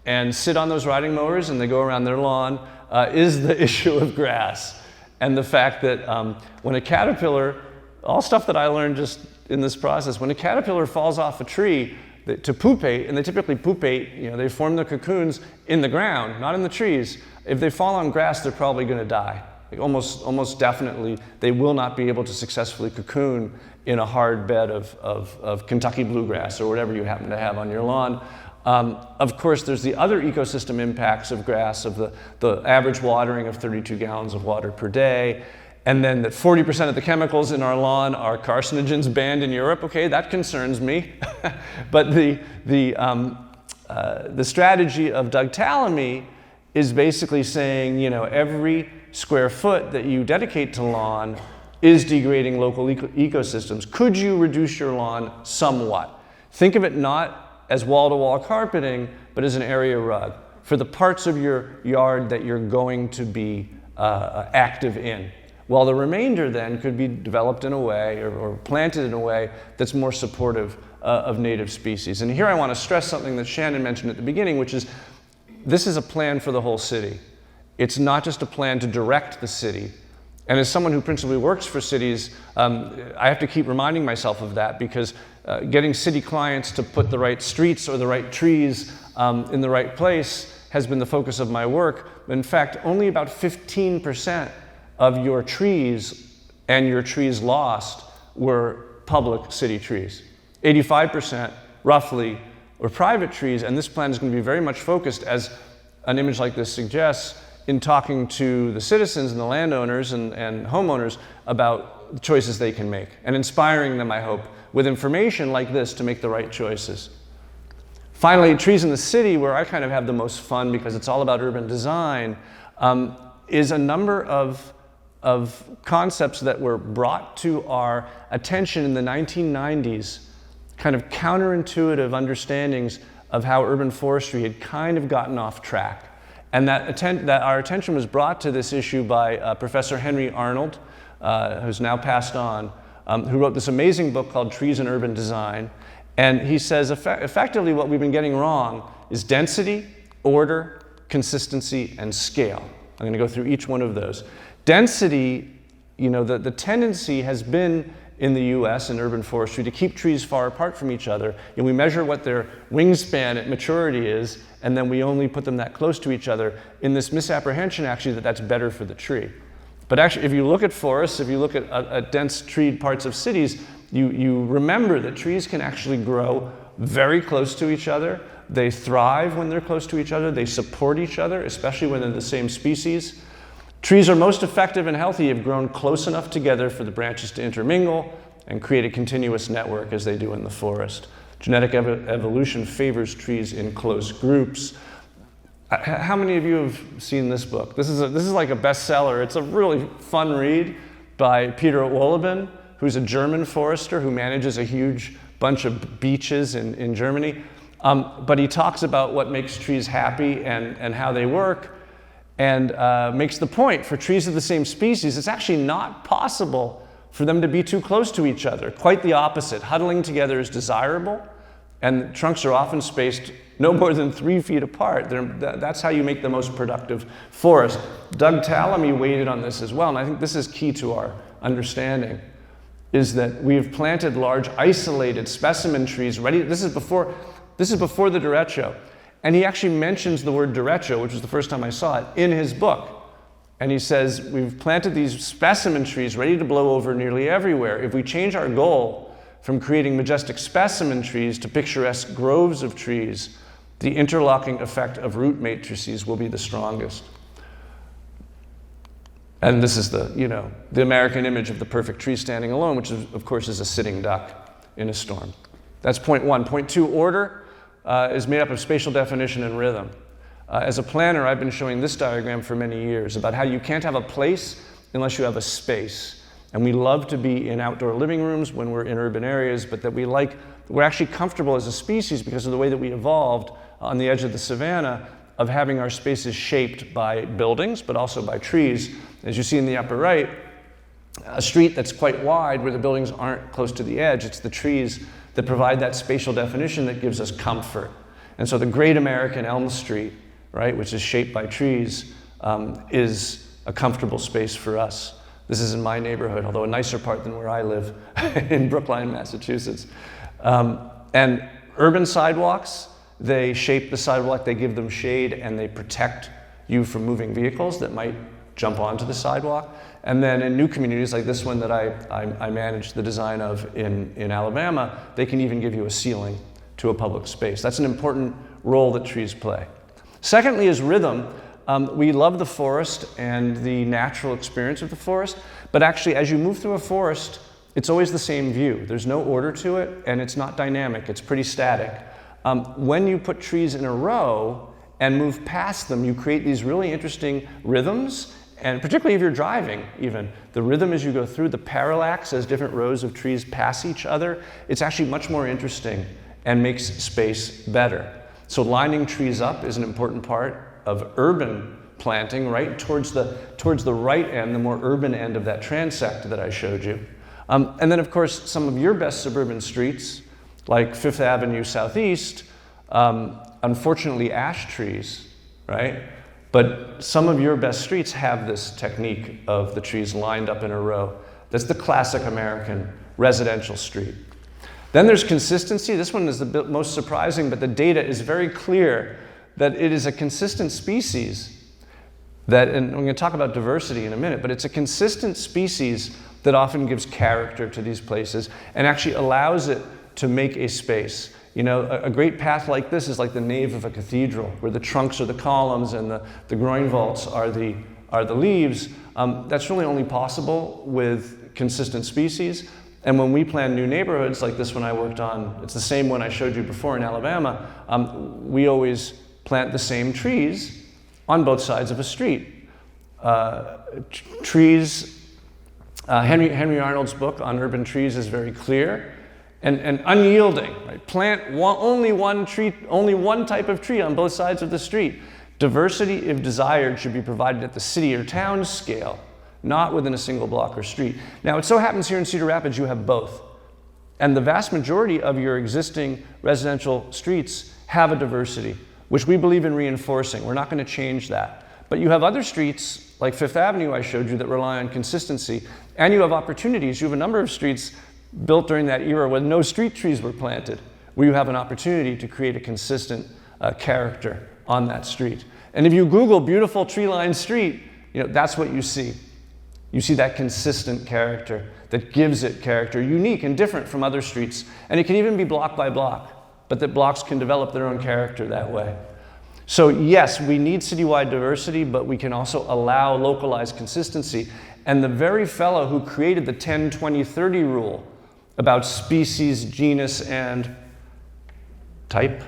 Speaker 3: and sit on those riding mowers and they go around their lawn, is the issue of grass. And the fact that when a caterpillar, all stuff that I learned just in this process, when a caterpillar falls off a tree to pupate, and they typically pupate, you know, they form their cocoons in the ground, not in the trees. If they fall on grass, they're probably going to die. Like almost definitely, they will not be able to successfully cocoon in a hard bed of Kentucky bluegrass or whatever you happen to have on your lawn. Of course, there's the other ecosystem impacts of grass, of the average watering of 32 gallons of water per day, and then that 40% of the chemicals in our lawn are carcinogens banned in Europe. Okay, that concerns me. But the strategy of Doug Tallamy is basically saying, you know, every square foot that you dedicate to lawn is degrading local ecosystems. Could you reduce your lawn somewhat? Think of it not as wall-to-wall carpeting, but as an area rug for the parts of your yard that you're going to be active in. While the remainder then could be developed in a way or planted in a way that's more supportive of native species. And here I want to stress something that Shannon mentioned at the beginning, which is this is a plan for the whole city. It's not just a plan to direct the city. And as someone who principally works for cities, I have to keep reminding myself of that because getting city clients to put the right streets or the right trees in the right place has been the focus of my work. In fact, only about 15% of your trees and your trees lost were public city trees. 85% roughly were private trees, and this plan is going to be very much focused, as an image like this suggests, in talking to the citizens and the landowners and homeowners about the choices they can make, and inspiring them, I hope, with information like this to make the right choices. Finally, trees in the city, where I kind of have the most fun because it's all about urban design, is a number of concepts that were brought to our attention in the 1990s, kind of counterintuitive understandings of how urban forestry had kind of gotten off track. And that our attention was brought to this issue by Professor Henry Arnold, who's now passed on, who wrote this amazing book called Trees and Urban Design. And he says effectively what we've been getting wrong is density, order, consistency, and scale. I'm going to go through each one of those. Density, you know, the tendency has been in the US in urban forestry to keep trees far apart from each other. And we measure what their wingspan at maturity is, and then we only put them that close to each other in this misapprehension actually that that's better for the tree. But actually, if you look at forests, if you look at dense treed parts of cities, you remember that trees can actually grow very close to each other. They thrive when they're close to each other. They support each other, especially when they're the same species. Trees are most effective and healthy if grown close enough together for the branches to intermingle and create a continuous network as they do in the forest. Genetic evolution favors trees in close groups. How many of you have seen this book? This is like a bestseller. It's a really fun read by Peter Wohlleben, who's a German forester who manages a huge bunch of beeches in Germany. But he talks about what makes trees happy and how they work, and makes the point for trees of the same species, it's actually not possible for them to be too close to each other. Quite the opposite. Huddling together is desirable, and trunks are often spaced no more than 3 feet apart. That's how you make the most productive forest. Doug Tallamy weighed on this as well, and I think this is key to our understanding, is that we have planted large isolated specimen trees ready. This is before the derecho. And he actually mentions the word derecho, which was the first time I saw it, in his book. And he says, we've planted these specimen trees ready to blow over nearly everywhere. If we change our goal from creating majestic specimen trees to picturesque groves of trees, the interlocking effect of root matrices will be the strongest. And this is the American image of the perfect tree standing alone, which is, of course is a sitting duck in a storm. That's point one. Point two, order is made up of spatial definition and rhythm. As a planner, I've been showing this diagram for many years about how you can't have a place unless you have a space. And we love to be in outdoor living rooms when we're in urban areas, but that we're actually comfortable as a species because of the way that we evolved on the edge of the savanna of having our spaces shaped by buildings, but also by trees. As you see in the upper right, a street that's quite wide where the buildings aren't close to the edge, it's the trees that provide that spatial definition that gives us comfort. And so the great American Elm Street, right, which is shaped by trees, is a comfortable space for us. This is in my neighborhood, although a nicer part than where I live in Brookline, Massachusetts. And urban sidewalks, they shape the sidewalk, they give them shade, and they protect you from moving vehicles that might jump onto the sidewalk. And then in new communities like this one that I managed the design of in Alabama, they can even give you a ceiling to a public space. That's an important role that trees play. Secondly is rhythm. We love the forest and the natural experience of the forest, but actually as you move through a forest, it's always the same view. There's no order to it, and it's not dynamic, it's pretty static. When you put trees in a row and move past them, you create these really interesting rhythms, and particularly if you're driving even, the rhythm as you go through, the parallax as different rows of trees pass each other, it's actually much more interesting and makes space better. So lining trees up is an important part of urban planting, right towards the right end, the more urban end of that transect that I showed you. And then of course, some of your best suburban streets, like Fifth Avenue Southeast, unfortunately ash trees, right? But some of your best streets have this technique of the trees lined up in a row. That's the classic American residential street. Then there's consistency. This one is the most surprising, but the data is very clear that it is a consistent species that, and we're going to talk about diversity in a minute, but it's a consistent species that often gives character to these places and actually allows it to make a space. You know, a great path like this is like the nave of a cathedral, where the trunks are the columns and the groin vaults are the leaves. That's really only possible with consistent species. And when we plan new neighborhoods, like this one I worked on, it's the same one I showed you before in Alabama, we always plant the same trees on both sides of a street. Trees, Henry Arnold's book on urban trees is very clear and unyielding. Right? Plant only one tree, only one type of tree on both sides of the street. Diversity, if desired, should be provided at the city or town scale, not within a single block or street. Now, it so happens here in Cedar Rapids you have both. And the vast majority of your existing residential streets have a diversity, which we believe in reinforcing. We're not going to change that. But you have other streets, like Fifth Avenue I showed you, that rely on consistency. And you have opportunities. You have a number of streets built during that era when no street trees were planted, where you have an opportunity to create a consistent character on that street. And if you Google beautiful tree-lined street, you know, that's what you see. You see that consistent character that gives it character, unique and different from other streets. And it can even be block by block, but that blocks can develop their own character that way. So yes, we need citywide diversity, but we can also allow localized consistency. And the very fellow who created the 10-20-30 rule about species, genus, and type,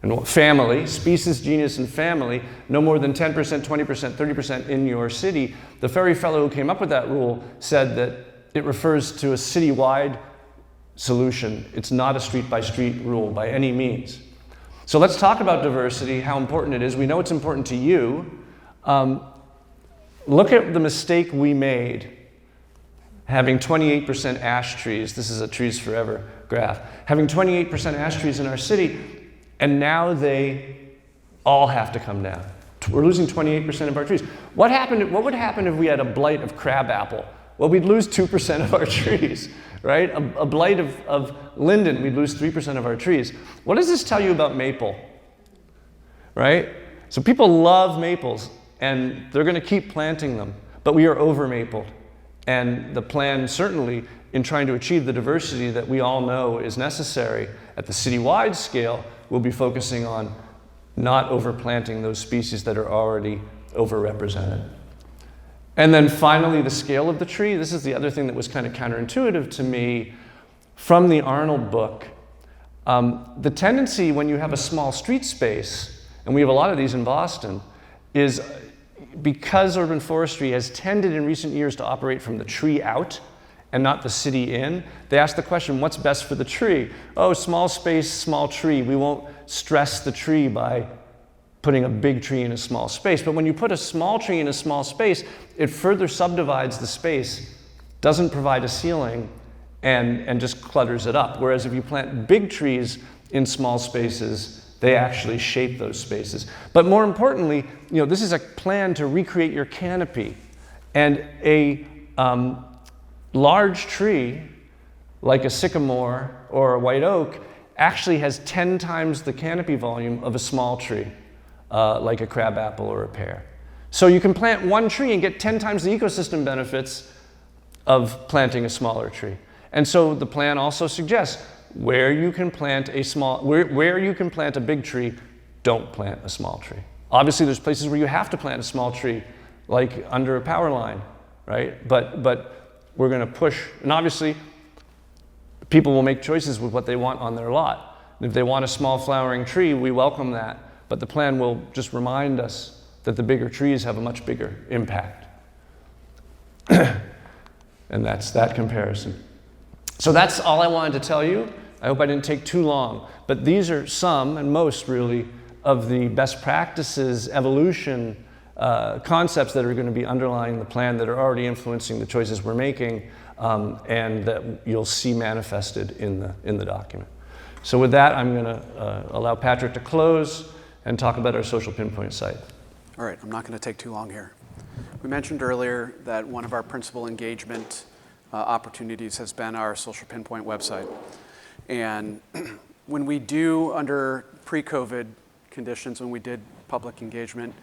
Speaker 3: and family, species, genus, and family, no more than 10%, 20%, 30% in your city. The very fellow who came up with that rule said that it refers to a citywide solution. It's not a street-by-street rule by any means. So let's talk about diversity, how important it is. We know it's important to you. Look at the mistake we made having 28% ash trees. This is a Trees Forever graph. Having 28% ash trees in our city, and now they all have to come down. We're losing 28% of our trees. What would happen if we had a blight of crabapple? Well, we'd lose 2% of our trees, right? A blight of linden, we'd lose 3% of our trees. What does this tell you about maple, right? So people love maples, and they're going to keep planting them, but we are over-mapled. And the plan, certainly, in trying to achieve the diversity that we all know is necessary at the citywide scale, will be focusing on not overplanting those species that are already overrepresented. And then finally, the scale of the tree. This is the other thing that was kind of counterintuitive to me from the Arnold book. The tendency when you have a small street space, and we have a lot of these in Boston, is because urban forestry has tended in recent years to operate from the tree out and not the city in, they ask the question, what's best for the tree? Oh, small space, small tree. We won't stress the tree by putting a big tree in a small space. But when you put a small tree in a small space, it further subdivides the space, doesn't provide a ceiling, and just clutters it up. Whereas if you plant big trees in small spaces, they actually shape those spaces. But more importantly, this is a plan to recreate your canopy. And a large tree, like a sycamore or a white oak, actually has 10 times the canopy volume of a small tree, like a crabapple or a pear. So you can plant one tree and get 10 times the ecosystem benefits of planting a smaller tree. And so the plan also suggests where you can plant a big tree, don't plant a small tree. Obviously, there's places where you have to plant a small tree, like under a power line, right? But we're going to push, and obviously, people will make choices with what they want on their lot. If they want a small flowering tree, we welcome that. But the plan will just remind us that the bigger trees have a much bigger impact. And that's that comparison. So that's all I wanted to tell you. I hope I didn't take too long. But these are some, and most really, of the best practices, evolution, concepts that are going to be underlying the plan that are already influencing the choices we're making, and that you'll see manifested in the document. So with that, I'm going to allow Patrick to close and talk about our social pinpoint site.
Speaker 4: All right, I'm not going to take too long here. We mentioned earlier that one of our principal engagement opportunities has been our social pinpoint website. And when we do, under pre-COVID conditions, when we did public engagement,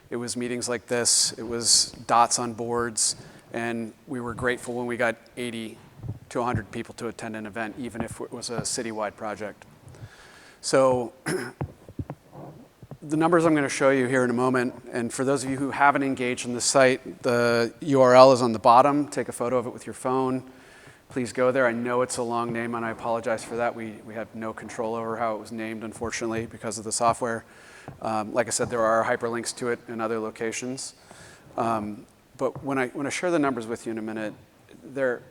Speaker 4: it was meetings like this, it was dots on boards, and we were grateful when we got 80 to 100 people to attend an event, even if it was a citywide project. So the numbers I'm going to show you here in a moment, and for those of you who haven't engaged in the site, the URL is on the bottom. Take a photo of it with your phone. Please go there. I know it's a long name, and I apologize for that. We have no control over how it was named, unfortunately, because of the software. Like I said, there are hyperlinks to it in other locations. But when I share the numbers with you in a minute, they're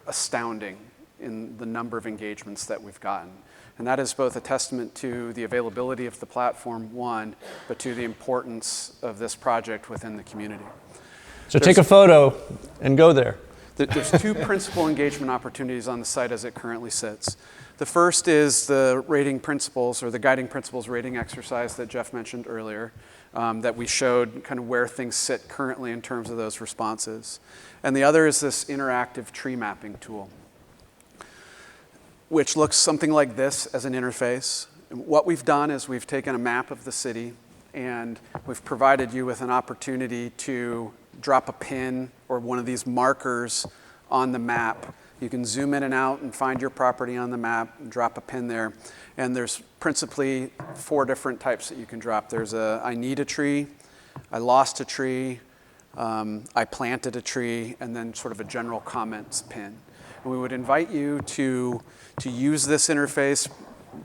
Speaker 4: astounding in the number of engagements that we've gotten. And that is both a testament to the availability of the platform, one, but to the importance of this project within the community.
Speaker 3: So take a photo and go there.
Speaker 4: There's two principal engagement opportunities on the site as it currently sits. The first is the rating principles, or the guiding principles rating exercise that Jeff mentioned earlier, that we showed kind of where things sit currently in terms of those responses. And the other is this interactive tree mapping tool, which looks something like this as an interface. And what we've done is we've taken a map of the city, and we've provided you with an opportunity to drop a pin or one of these markers on the map. You can zoom in and out and find your property on the map and drop a pin there. And there's principally 4 different types that you can drop. There's a I need a tree, I lost a tree, I planted a tree, and then sort of a general comments pin. And we would invite you to use this interface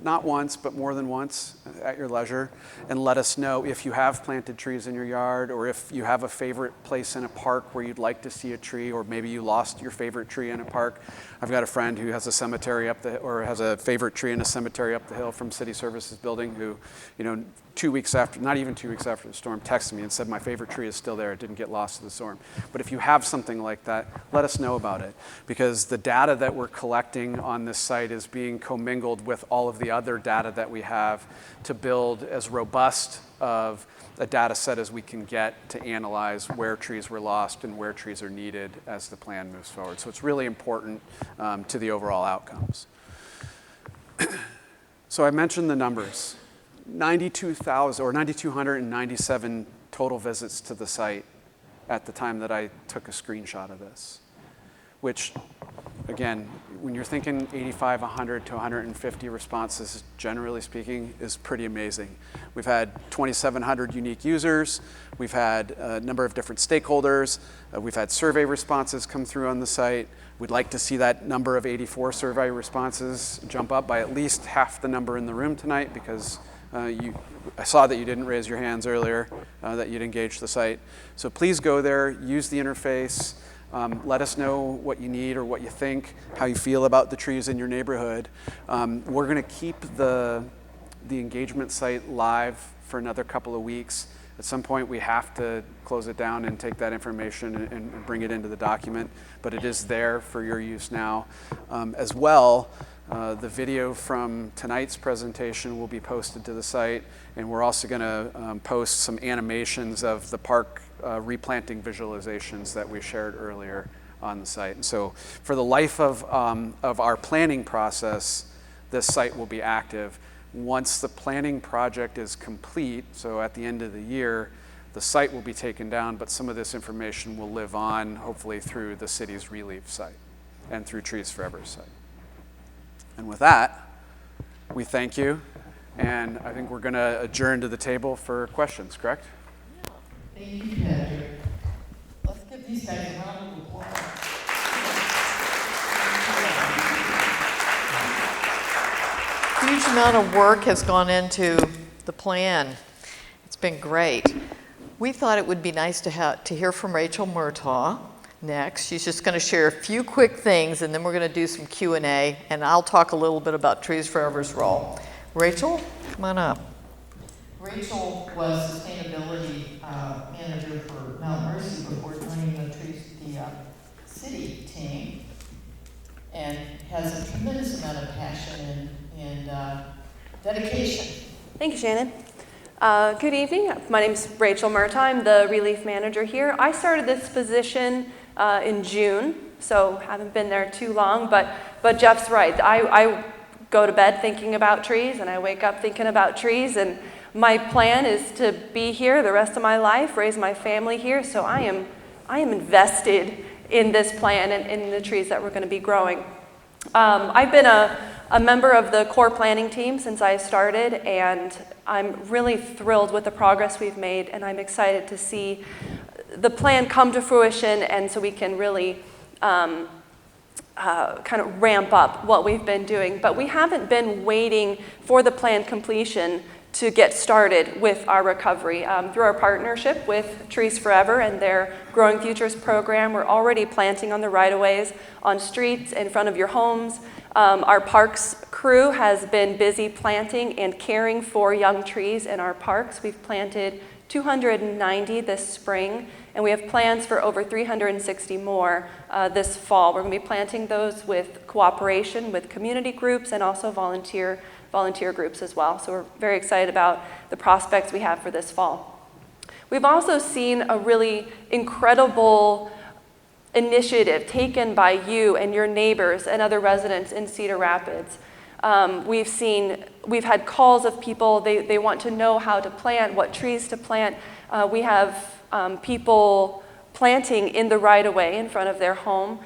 Speaker 4: not once, but more than once at your leisure, and let us know if you have planted trees in your yard, or if you have a favorite place in a park where you'd like to see a tree, or maybe you lost your favorite tree in a park. I've got a friend who has a cemetery has a favorite tree in a cemetery up the hill from City Services building who, 2 weeks after, not even 2 weeks after the storm, texted me and said, my favorite tree is still there. It didn't get lost to the storm. But if you have something like that, let us know about it, because the data that we're collecting on this site is being commingled with all of the other data that we have to build as robust of a data set as we can get to analyze where trees were lost and where trees are needed as the plan moves forward. So it's really important to the overall outcomes. So I mentioned the numbers. 9,297 total visits to the site at the time that I took a screenshot of this, which, again, when you're thinking 85, 100 to 150 responses, generally speaking, is pretty amazing. We've had 2,700 unique users. We've had a number of different stakeholders. We've had survey responses come through on the site. We'd like to see that number of 84 survey responses jump up by at least half the number in the room tonight, because I saw that you didn't raise your hands earlier, that you'd engage the site. So please go there, use the interface. Let us know what you need or what you think, how you feel about the trees in your neighborhood. We're going to keep the engagement site live for another couple of weeks. At some point, we have to close it down and take that information and bring it into the document, but it is there for your use now. As well, the video from tonight's presentation will be posted to the site, and we're also going to post some animations of the park replanting visualizations that we shared earlier on the site. And so for the life of our planning process, this site will be active. Once the planning project is complete, so at the end of the year, the site will be taken down, but some of this information will live on, hopefully through the city's ReLeaf site and through Trees Forever's site. And with that, we thank you, and I think we're going to adjourn to the table for questions, correct?
Speaker 1: Thank you, Patrick. Let's give these guys a round of applause. Huge amount of work has gone into the plan. It's been great. We thought it would be nice to hear from Rachel Murtaugh next. She's just going to share a few quick things, and then we're going to do some Q&A, and I'll talk a little bit about Trees Forever's role. Rachel, come on up. Rachel was sustainability manager for Mount Mercy before joining the city team, and has a tremendous amount of passion and dedication.
Speaker 5: Thank you, Shannon. Good evening. My name is Rachel Murtaugh. I'm the ReLeaf manager here. I started this position in June, so haven't been there too long, but Jeff's right. I go to bed thinking about trees, and I wake up thinking about trees, and my plan is to be here the rest of my life, raise my family here, so I am invested in this plan and in the trees that we're going to be growing. I've been a member of the core planning team since I started, and I'm really thrilled with the progress we've made, and I'm excited to see the plan come to fruition, and so we can really kind of ramp up what we've been doing. But we haven't been waiting for the plan completion to get started with our recovery. Through our partnership with Trees Forever and their Growing Futures program, we're already planting on the right-of-ways, on streets, in front of your homes. Our parks crew has been busy planting and caring for young trees in our parks. We've planted 290 this spring, and we have plans for over 360 more this fall. We're going to be planting those with cooperation with community groups and also volunteer groups as well. So we're very excited about the prospects we have for this fall. We've also seen a really incredible initiative taken by you and your neighbors and other residents in Cedar Rapids. We've had calls of people, they want to know how to plant, what trees to plant. We have people planting in the right-of-way in front of their home.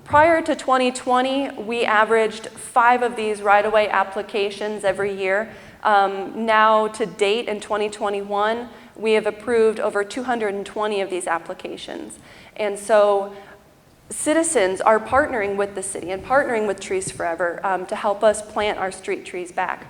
Speaker 5: Prior to 2020, we averaged 5 of these right-of-way applications every year. Now to date in 2021, we have approved over 220 of these applications. And so citizens are partnering with the city and partnering with Trees Forever to help us plant our street trees back.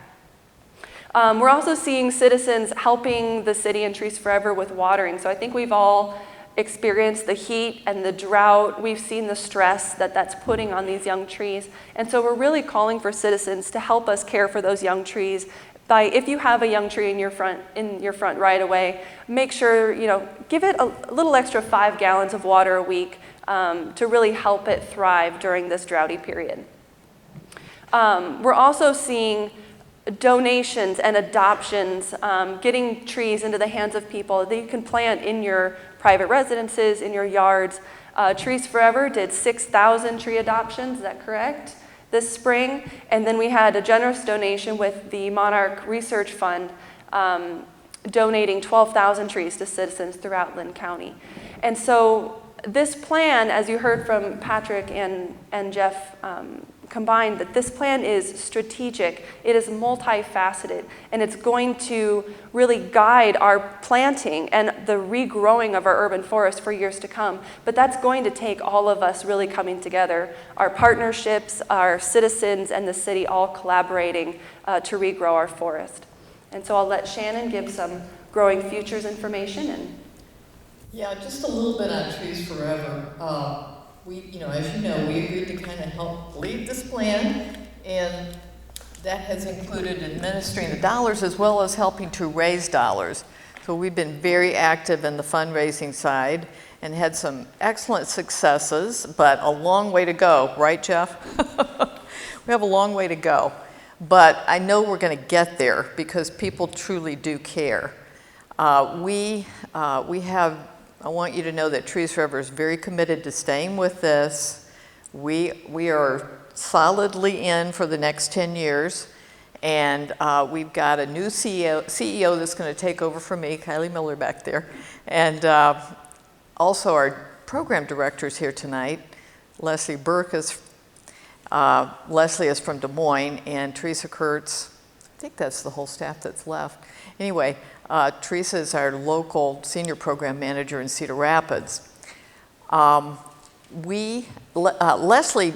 Speaker 5: We're also seeing citizens helping the city and Trees Forever with watering. So I think we've all experienced the heat and the drought. We've seen the stress that that's putting on these young trees. And so we're really calling for citizens to help us care for those young trees. If you have a young tree in your front right away, make sure, give it a little extra 5 gallons of water a week to really help it thrive during this droughty period. We're also seeing donations and adoptions, getting trees into the hands of people that you can plant in your private residences, in your yards. Trees Forever did 6,000 tree adoptions, is that correct, this spring? And then we had a generous donation with the Monarch Research Fund donating 12,000 trees to citizens throughout Lynn County. And so this plan, as you heard from Patrick and Jeff combined, that this plan is strategic, it is multifaceted, and it's going to really guide our planting and the regrowing of our urban forest for years to come. But that's going to take all of us really coming together, our partnerships, our citizens, and the city all collaborating to regrow our forest. And so I'll let Shannon give some Growing Futures information.
Speaker 1: Yeah, just a little bit on Trees Forever. As you know, we agreed to kind of help lead this plan, and that has included administering the dollars as well as helping to raise dollars. So we've been very active in the fundraising side and had some excellent successes, but a long way to go, right, Jeff? We have a long way to go, but I know we're going to get there because people truly do care. I want you to know that Trees Forever is very committed to staying with this. We are solidly in for the next 10 years, and we've got a new CEO that's going to take over from me, Kylie Miller back there, and also our program directors here tonight. Leslie Burke is from Des Moines, and Teresa Kurtz. I think that's the whole staff that's left. Anyway, Teresa is our local senior program manager in Cedar Rapids. Leslie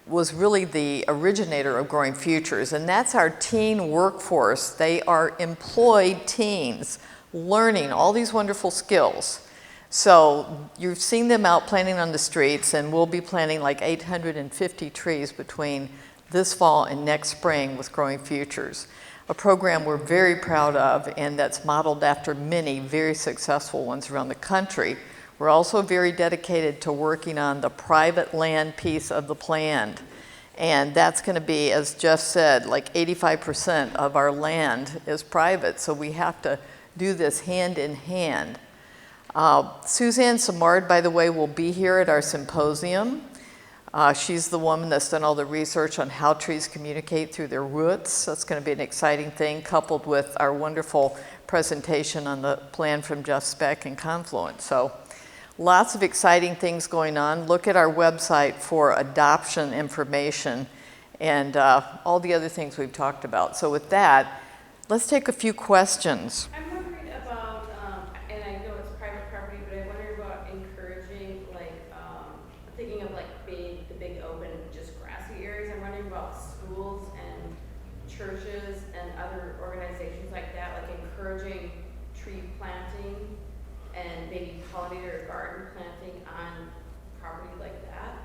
Speaker 1: was really the originator of Growing Futures, and that's our teen workforce. They are employed teens learning all these wonderful skills. So you've seen them out planting on the streets, and we'll be planting like 850 trees between this fall and next spring with Growing Futures, a program we're very proud of and that's modeled after many very successful ones around the country. We're also very dedicated to working on the private land piece of the plan. And that's going to be, as Jeff said, like 85% of our land is private, so we have to do this hand in hand. Suzanne Samard, by the way, will be here at our symposium. She's the woman that's done all the research on how trees communicate through their roots. That's going to be an exciting thing, coupled with our wonderful presentation on the plan from Jeff Speck and Confluence. So lots of exciting things going on. Look at our website for adoption information and all the other things we've talked about. So with that, let's take a few questions.
Speaker 6: I'm wondering about, and I know it's private property, but I wonder about encouraging, thinking of the big open, just grassy areas. I'm wondering about schools and churches and other organizations like that, encouraging tree planting and maybe pollinator or garden planting on property like that.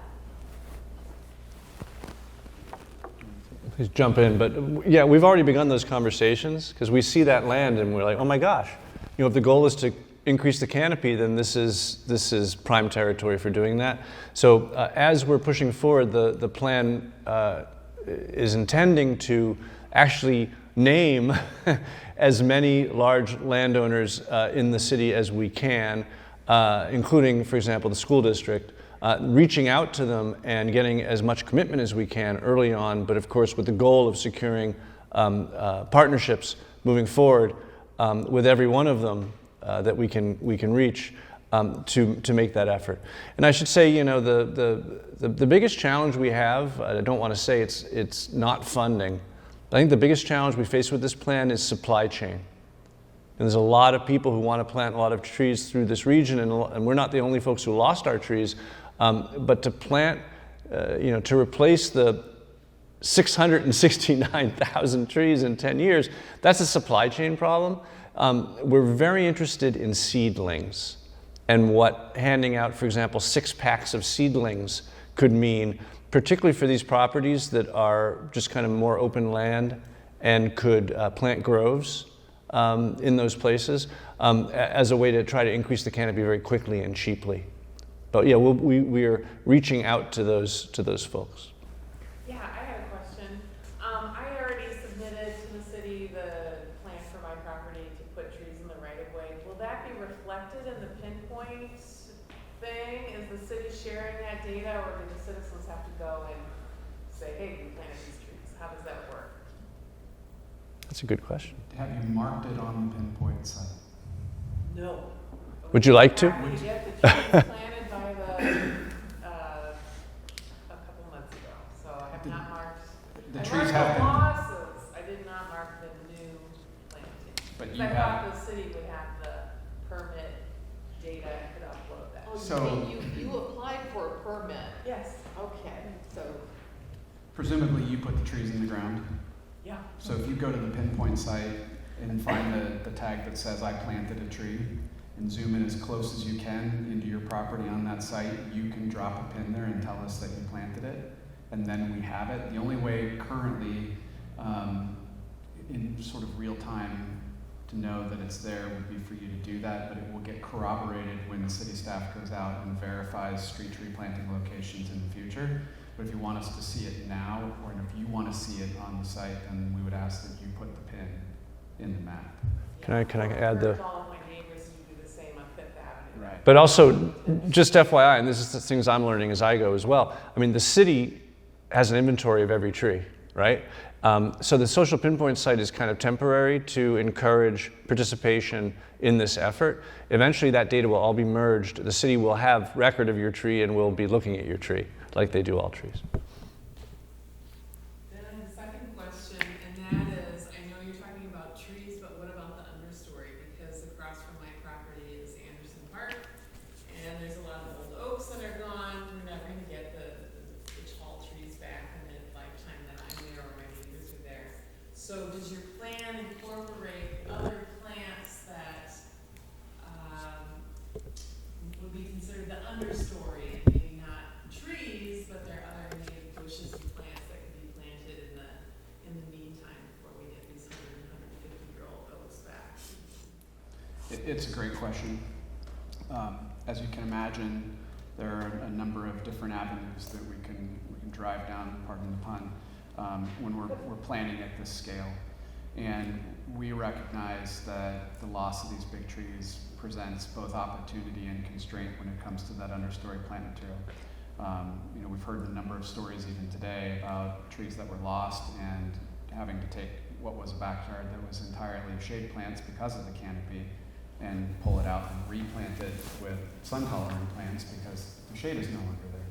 Speaker 3: Please jump in, but yeah, we've already begun those conversations because we see that land and we're like, oh my gosh, if the goal is to increase the canopy, then this is prime territory for doing that. So as we're pushing forward, the plan is intending to actually name as many large landowners in the city as we can, including, for example, the school district, reaching out to them and getting as much commitment as we can early on, but of course with the goal of securing partnerships moving forward with every one of them that we can reach to make that effort. And I should say, the biggest challenge we have, I don't want to say it's not funding. I think the biggest challenge we face with this plan is supply chain. And there's a lot of people who want to plant a lot of trees through this region, and we're not the only folks who lost our trees. But to plant, to replace the 669,000 trees in 10 years, that's a supply chain problem. We're very interested in seedlings and what handing out, for example, 6 packs of seedlings could mean, particularly for these properties that are just kind of more open land and could plant groves in those places as a way to try to increase the canopy very quickly and cheaply. But yeah, we are reaching out to those folks.
Speaker 7: Yeah, I had a question. I already submitted to the city the plan for my property to put trees in the right of way. Will that be reflected in the pinpoint thing? Is the city sharing that data, or do the citizens have to go and say, hey, we planted these trees? How does that work?
Speaker 3: That's a good question.
Speaker 4: Have you marked it on the pinpoint site?
Speaker 7: No.
Speaker 3: Would you like to?
Speaker 7: Happy to get the trees planted by a couple months ago, so I have not marked.
Speaker 4: The
Speaker 7: I
Speaker 4: trees
Speaker 7: marked
Speaker 4: have
Speaker 7: the
Speaker 4: been,
Speaker 7: losses. I did not mark the new planting.
Speaker 4: but
Speaker 7: Because
Speaker 4: you
Speaker 7: I
Speaker 4: have,
Speaker 7: thought the city would have the permit data and could upload that.
Speaker 1: Oh,
Speaker 4: So-
Speaker 1: you applied for a permit.
Speaker 7: Yes,
Speaker 1: Okay, so,
Speaker 4: presumably you put the trees in the ground.
Speaker 7: yeah.
Speaker 4: So if you go to the pinpoint site and find the tag that says I planted a tree and zoom in as close as you can into your property on that site, you can drop a pin there and tell us that you planted it, and then we have it. The only way currently in sort of real time to know that it's there would be for you to do that, but it will get corroborated when city staff goes out and verifies street tree planting locations in the future. But if you want us to see it now, or if you want to see it on the site, then we would ask that you put the pin in the map.
Speaker 3: Can I add the?
Speaker 7: All of my neighbors who do the same on Fifth Avenue.
Speaker 4: Right.
Speaker 3: But also, just FYI, and this is the things I'm learning as I go as well. I mean, the city has an inventory of every tree, right? So the social pinpoint site is kind of temporary to encourage participation in this effort. Eventually, that data will all be merged. The city will have record of your tree and will be looking at your tree like they do all trees.
Speaker 7: Then I have a second question, and that is, I know you're talking about trees, but what about the understory? Because across from my property is Anderson Park, and there's a lot of old oaks that are gone. We're never gonna get the tall trees back in the lifetime that I'm there or my neighbors are there. So does your plan incorporate other plants that would be considered the understory, and maybe not trees, but there are other native bushes and plants that could be planted in the meantime before we get these 150-year-old oaks back?
Speaker 4: It's a great question. As you can imagine, there are a number of different avenues that we can drive down, pardon the pun, when we're planning at this scale. And we recognize that the loss of these big trees presents both opportunity and constraint when it comes to that understory plant material. We've heard a number of stories even today about trees that were lost and having to take what was a backyard that was entirely shade plants because of the canopy and pull it out and replant it with sun-tolerant plants because the shade is no longer there.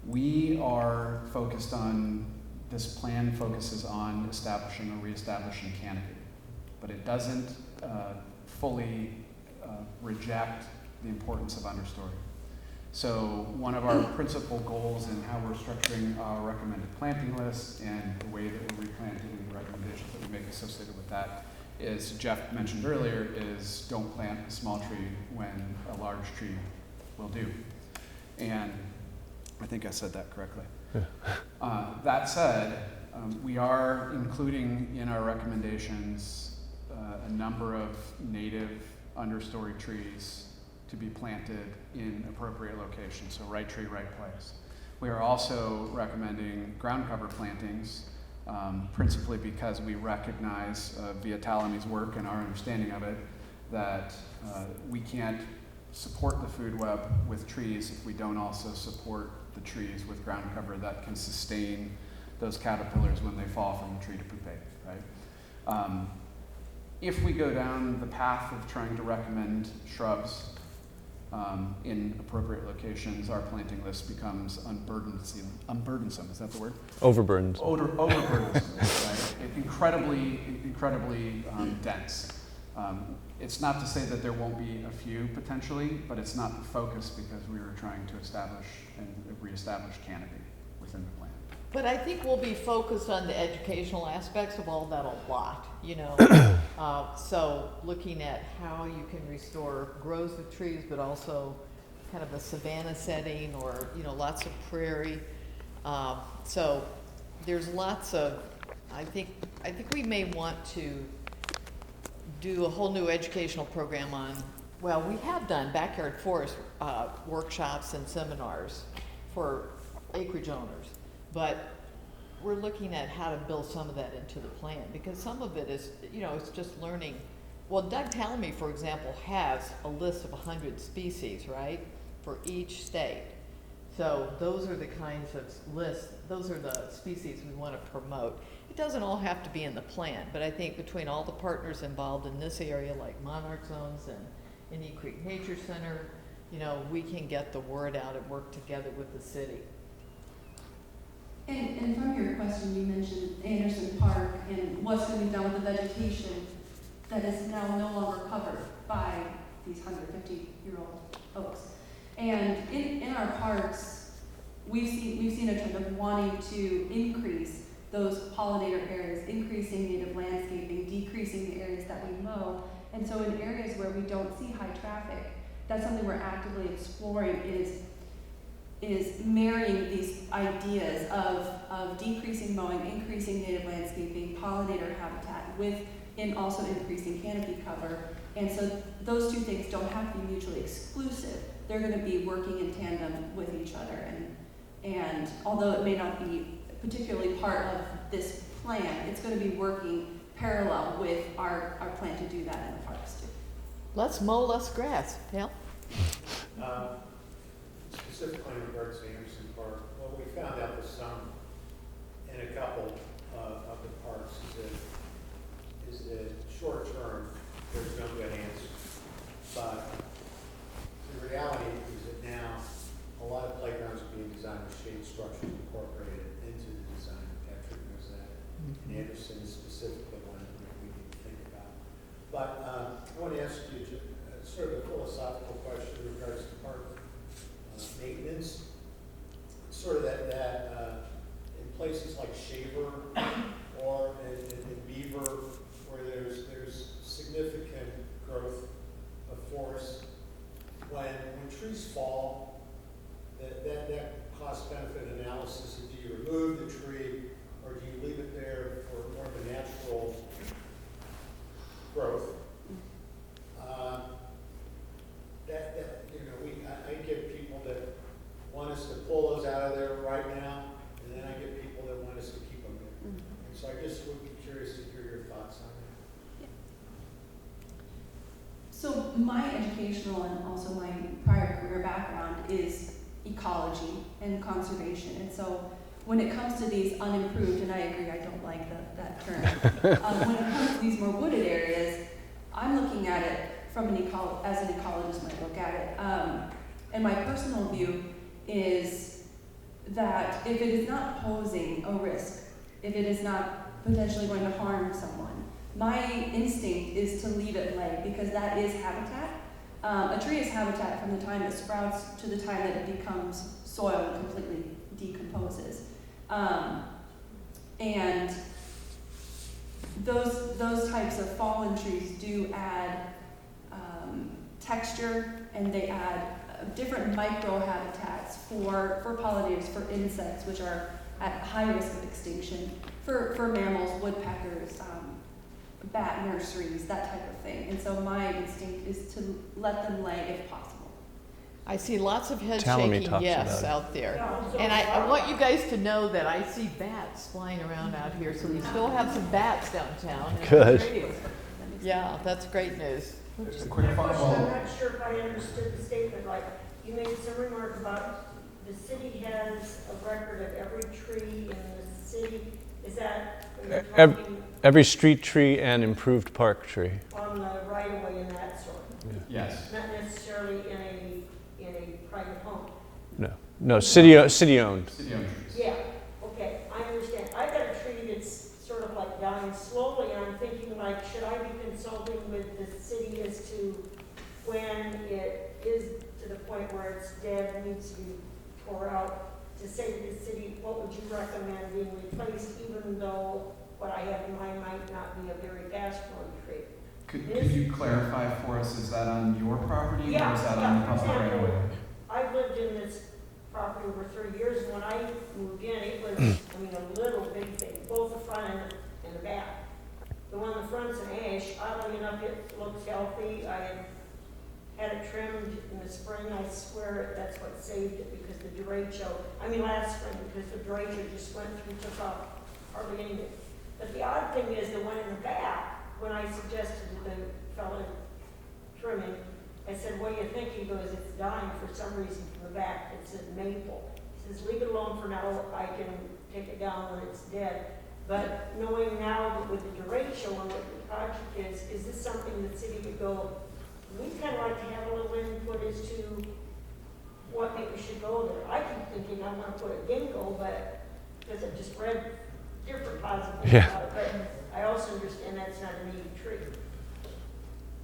Speaker 4: We are focused on, this plan focuses on establishing or reestablishing canopy, but it doesn't fully reject the importance of understory. So one of our principal goals in how we're structuring our recommended planting list and the way that we're replanting and the recommendations that we make associated with that is, Jeff mentioned earlier, is don't plant a small tree when a large tree will do. And I think I said that correctly. That said, we are including in our recommendations a number of native understory trees to be planted in appropriate locations, so right tree, right place. We are also recommending ground cover plantings, principally because we recognize via Talamy's work and our understanding of it that we can't support the food web with trees if we don't also support the trees with ground cover that can sustain those caterpillars when they fall from the tree to pupate, right? If we go down the path of trying to recommend shrubs in appropriate locations, our planting list becomes unburdensome. Is that the word?
Speaker 3: Overburdened.
Speaker 4: Overburdensome, right? Incredibly dense. It's not to say that there won't be a few potentially, but it's not the focus because we were trying to establish and reestablish canopy within the plan.
Speaker 1: But I think we'll be focused on the educational aspects of all that a lot, you know. So looking at how you can restore groves of trees, but also kind of a savanna setting, or, you know, lots of prairie. So there's lots of, I think we may want to do a whole new educational program on, well, we have done backyard forest workshops and seminars for acreage owners, but we're looking at how to build some of that into the plan, because some of it is, you know, it's just learning. Well, Doug Talamy, for example, has a list of 100 species, right, for each state. So those are the kinds of lists, those are the species we want to promote. It doesn't all have to be in the plan, but I think between all the partners involved in this area, like Monarch Zones and Indian Creek Nature Center, you know, we can get the word out and work together with the city.
Speaker 8: And from your question, you mentioned Anderson Park and what's going to be done with the vegetation that is now no longer covered by these 150-year-old oaks. And in our parks, we've seen a trend of wanting to increase those pollinator areas, increasing native landscaping, decreasing the areas that we mow. And so in areas where we don't see high traffic, that's something we're actively exploring, is marrying these ideas of decreasing mowing, increasing native landscaping, pollinator habitat, and also increasing canopy cover. And so those two things don't have to be mutually exclusive. They're going to be working in tandem with each other. And although it may not be particularly part of this plan, it's going to be working parallel with our plan to do that in the parks too.
Speaker 1: Let's mow less grass, Dale.
Speaker 9: Specifically in regards to Anderson Park, what we found out with some in a couple of the parks is that short term, there's no good answer. But the reality is that now a lot of playgrounds are being designed with shade structures incorporated into the design. Patrick knows that. And Anderson is specifically one that we need to think about. But I want to ask you sort of a philosophical question in regards to park maintenance. Sort of that in places like Shaver or in Beaver, where there's significant growth of forest, when trees fall, that cost benefit analysis, do you remove the tree or do you leave it there for more of a natural growth? I get people that want us to pull those out of there right now, and then I get people that want us to keep them there. And so I just would be curious to hear your thoughts on that.
Speaker 8: So my educational and also my prior career background is ecology and conservation. And so when it comes to these unimproved, and I agree, I don't like that term, when it comes to these more wooded areas, I'm looking at it from as an ecologist might look at it. And my personal view is that if it is not posing a risk, if it is not potentially going to harm someone, my instinct is to leave it lay, because that is habitat. A tree is habitat from the time it sprouts to the time that it becomes soil and completely decomposes. And those types of fallen trees do add texture, and they add different microhabitats for pollinators, for insects, which are at high risk of extinction, for mammals, woodpeckers, bat nurseries, that type of thing. And so my instinct is to let them lay if possible.
Speaker 1: I see lots of head
Speaker 3: Talamy
Speaker 1: shaking
Speaker 3: talks
Speaker 1: yes
Speaker 3: about
Speaker 1: out there. And I want you guys to know that I see bats flying around out here, so we still have some bats downtown.
Speaker 3: Good.
Speaker 1: Yeah, that's great news.
Speaker 10: Just a quick follow-up. I'm not sure if I understood the statement right. You made some remark about the city has a record of every tree in the city. Is that
Speaker 3: Every street tree and improved park tree.
Speaker 10: on the right of way and that sort?
Speaker 9: Yes.
Speaker 10: Not necessarily in a private home.
Speaker 3: No, city owned.
Speaker 9: City owned trees.
Speaker 10: Yeah, okay, I understand. I've got a tree that's sort of like dying slowly, and I'm thinking like, should I be consulting with the city as to when it is to the point where it's dead, needs to be tore out, to say to the city, what would you recommend being replaced, even though what I have in mind might not be a very fast-growing tree?
Speaker 11: Could you clarify for us, is that on your property or is that on the public right of way?
Speaker 10: I've lived in this property over 30 years, and when I moved in, it was, I mean, a little big thing, both the front and the back. The one in the front's an ash, oddly enough, it looks healthy. I had it trimmed in the spring. I swear that's what saved it, because the derecho, last spring, because the derecho just went through, took off hardly anything. But the odd thing is the one in the back, when I suggested to the fellow trimming, I said, what do you think? He goes, it's dying for some reason from the back. It said maple. He says, leave it alone for now. I can take it down when it's dead. But knowing now that with the derecho and what the project is this something the city would go, we'd kind of like to have a little input as to what maybe should go there. I keep thinking I want to put a ginkgo, but because I've just read different positive things about it. But I also understand that's not a native tree.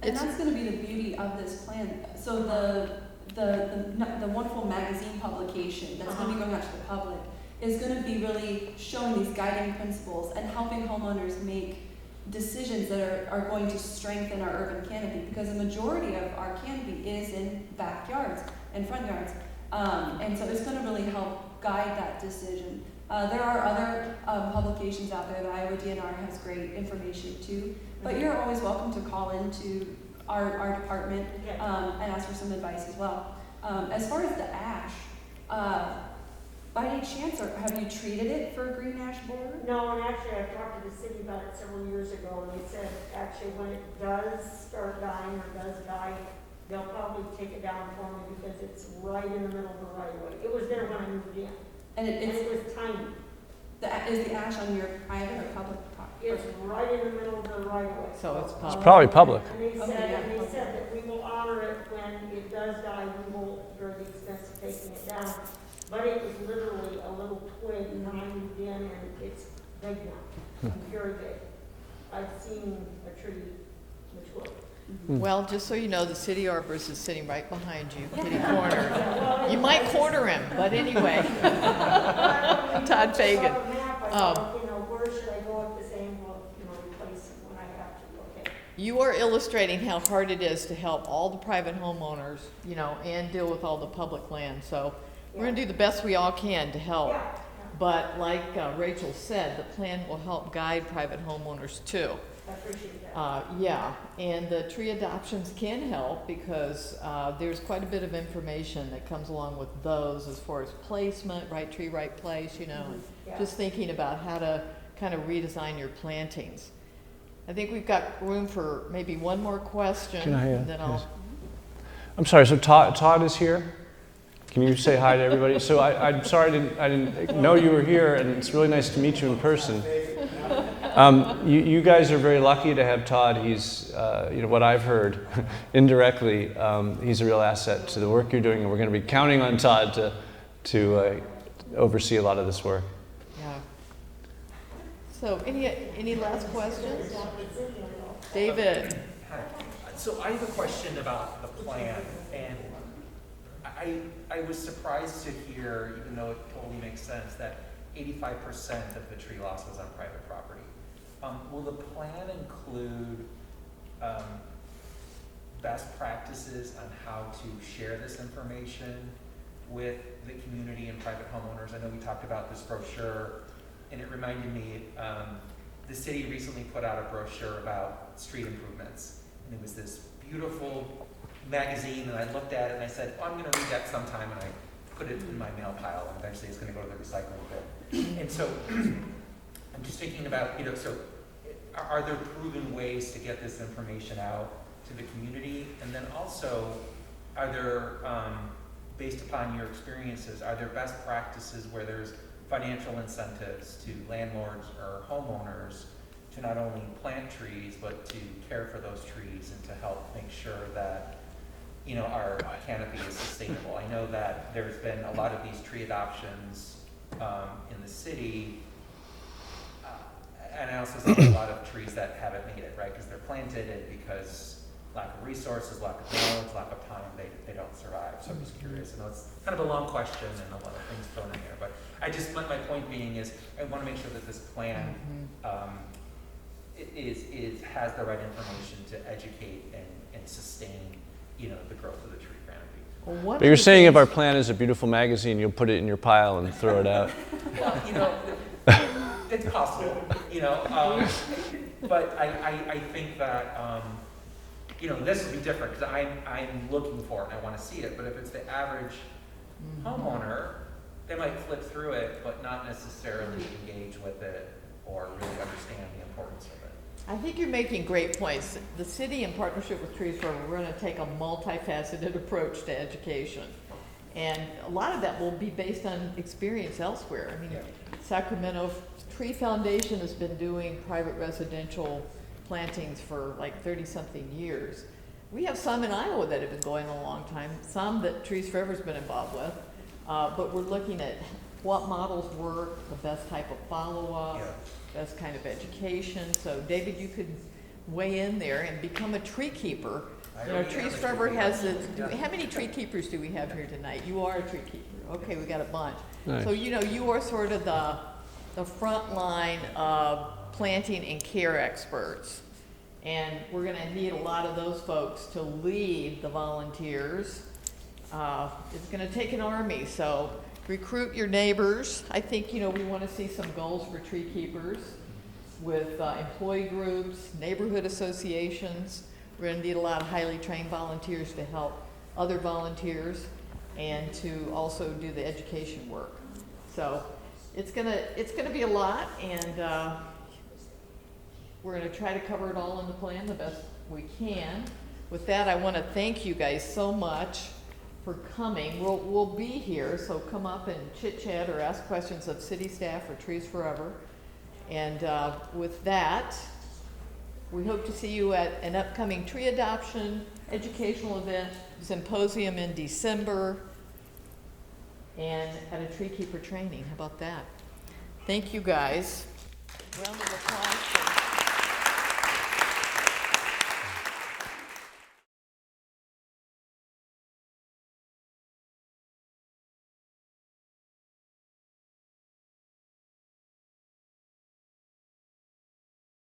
Speaker 8: And that's going to be the beauty of this plan. So the wonderful magazine publication that's going to be going out to the public is going to be really showing these guiding principles and helping homeowners make decisions that are going to strengthen our urban canopy, because a majority of our canopy is in backyards and front yards. And so it's going to really help guide that decision. There are other publications out there. The Iowa DNR has great information too. But you're always welcome to call into our department and ask for some advice as well. As far as the ash, by any chance, have you treated it for a green ash borer?
Speaker 10: No, and actually I talked to the city about it several years ago, and they said actually when it does start dying or does die, they'll probably take it down for me because it's right in the middle of the right of way. It was there when I moved in,
Speaker 8: And
Speaker 10: it was tiny.
Speaker 8: Is the ash on your private or public property?
Speaker 10: It's right in the middle of the right of way.
Speaker 1: So it's
Speaker 3: It's probably public.
Speaker 10: And they said that we will honor it when it does die. We will incur the expense of taking it down. But it was literally a little twig when I moved in, and it's big now, very big. I've seen a tree mature.
Speaker 1: Well, just so you know, the city arborist is sitting right behind you, kitty corner. You might corner him, but anyway. Todd Fagan.
Speaker 10: Where should I go at this angle, replace it when I have to, okay.
Speaker 1: You are illustrating how hard it is to help all the private homeowners, and deal with all the public land. So we're going to do the best we all can to help.
Speaker 10: Yeah.
Speaker 1: But like Rachel said, the plan will help guide private homeowners too.
Speaker 10: I appreciate that.
Speaker 1: And the tree adoptions can help because there's quite a bit of information that comes along with those as far as placement, right tree, right place, and just thinking about how to kind of redesign your plantings. I think we've got room for maybe one more question.
Speaker 3: Can I,
Speaker 1: and then I'll.
Speaker 3: yes. I'm sorry, so Todd is here? Can you say hi to everybody? So I'm sorry I didn't know you were here, and it's really nice to meet you in person. You guys are very lucky to have Todd. He's, what I've heard indirectly, he's a real asset to the work you're doing, and we're going to be counting on Todd to oversee a lot of this work.
Speaker 1: Yeah. So any last questions? David.
Speaker 12: Hi. So I have a question about the plan, and I was surprised to hear, even though it totally makes sense, that 85% of the tree loss was on private property. Will the plan include best practices on how to share this information with the community and private homeowners? I know we talked about this brochure, and it reminded me, the city recently put out a brochure about street improvements, and it was this beautiful magazine, and I looked at it and I said, I'm going to read that sometime, and I put it in my mail pile, and eventually it's going to go to the recycling bin. And so I'm just thinking about, so are there proven ways to get this information out to the community? And then also, are there, based upon your experiences, are there best practices where there's financial incentives to landlords or homeowners to not only plant trees, but to care for those trees and to help make sure that our canopy is sustainable? I know that there's been a lot of these tree adoptions in the city, and I also see a lot of trees that haven't made it, right? Because they're planted, and because lack of resources, lack of knowledge, lack of time, they don't survive. So I'm just curious. I know it's kind of a long question and a lot of things thrown in there, but my point being is, I want to make sure that this plan has the right information to educate and sustain, you know, the growth of the tree canopy.
Speaker 1: Well, one
Speaker 3: But you're
Speaker 1: of the
Speaker 3: saying if
Speaker 1: things-
Speaker 3: our plan is a beautiful magazine, you'll put it in your pile and throw it out?
Speaker 12: Well, you know, it's possible, you know, but I think that, you know, this will be different, because I'm looking for it and I want to see it, but if it's the average homeowner, they might flip through it, but not necessarily engage with it or really understand the importance of it.
Speaker 1: I think you're making great points. The city, in partnership with Trees Forever, we're going to take a multifaceted approach to education. And a lot of that will be based on experience elsewhere. I mean, Sacramento Tree Foundation has been doing private residential plantings for like 30-something years. We have some in Iowa that have been going a long time, some that Trees Forever's been involved with, but we're looking at what models work, the best type of follow-up, best kind of education. So David, you could weigh in there and become a tree keeper. You know, Trees Forever has how many tree keepers do we have here tonight? You are a tree keeper. Okay, we got a bunch.
Speaker 3: Nice.
Speaker 1: So, you know, you are sort of the front line of planting and care experts. And we're gonna need a lot of those folks to lead the volunteers. It's gonna take an army, so recruit your neighbors. I think, you know, we wanna see some goals for tree keepers with employee groups, neighborhood associations. We're gonna need a lot of highly trained volunteers to help other volunteers and to also do the education work. So it's gonna be a lot, and we're gonna try to cover it all in the plan the best we can. With that, I wanna thank you guys so much for coming. We'll be here, so come up and chit chat or ask questions of city staff or Trees Forever. And with that, we hope to see you at an upcoming tree adoption educational event, symposium in December, and at a tree keeper training. How about that? Thank you guys. Round of applause.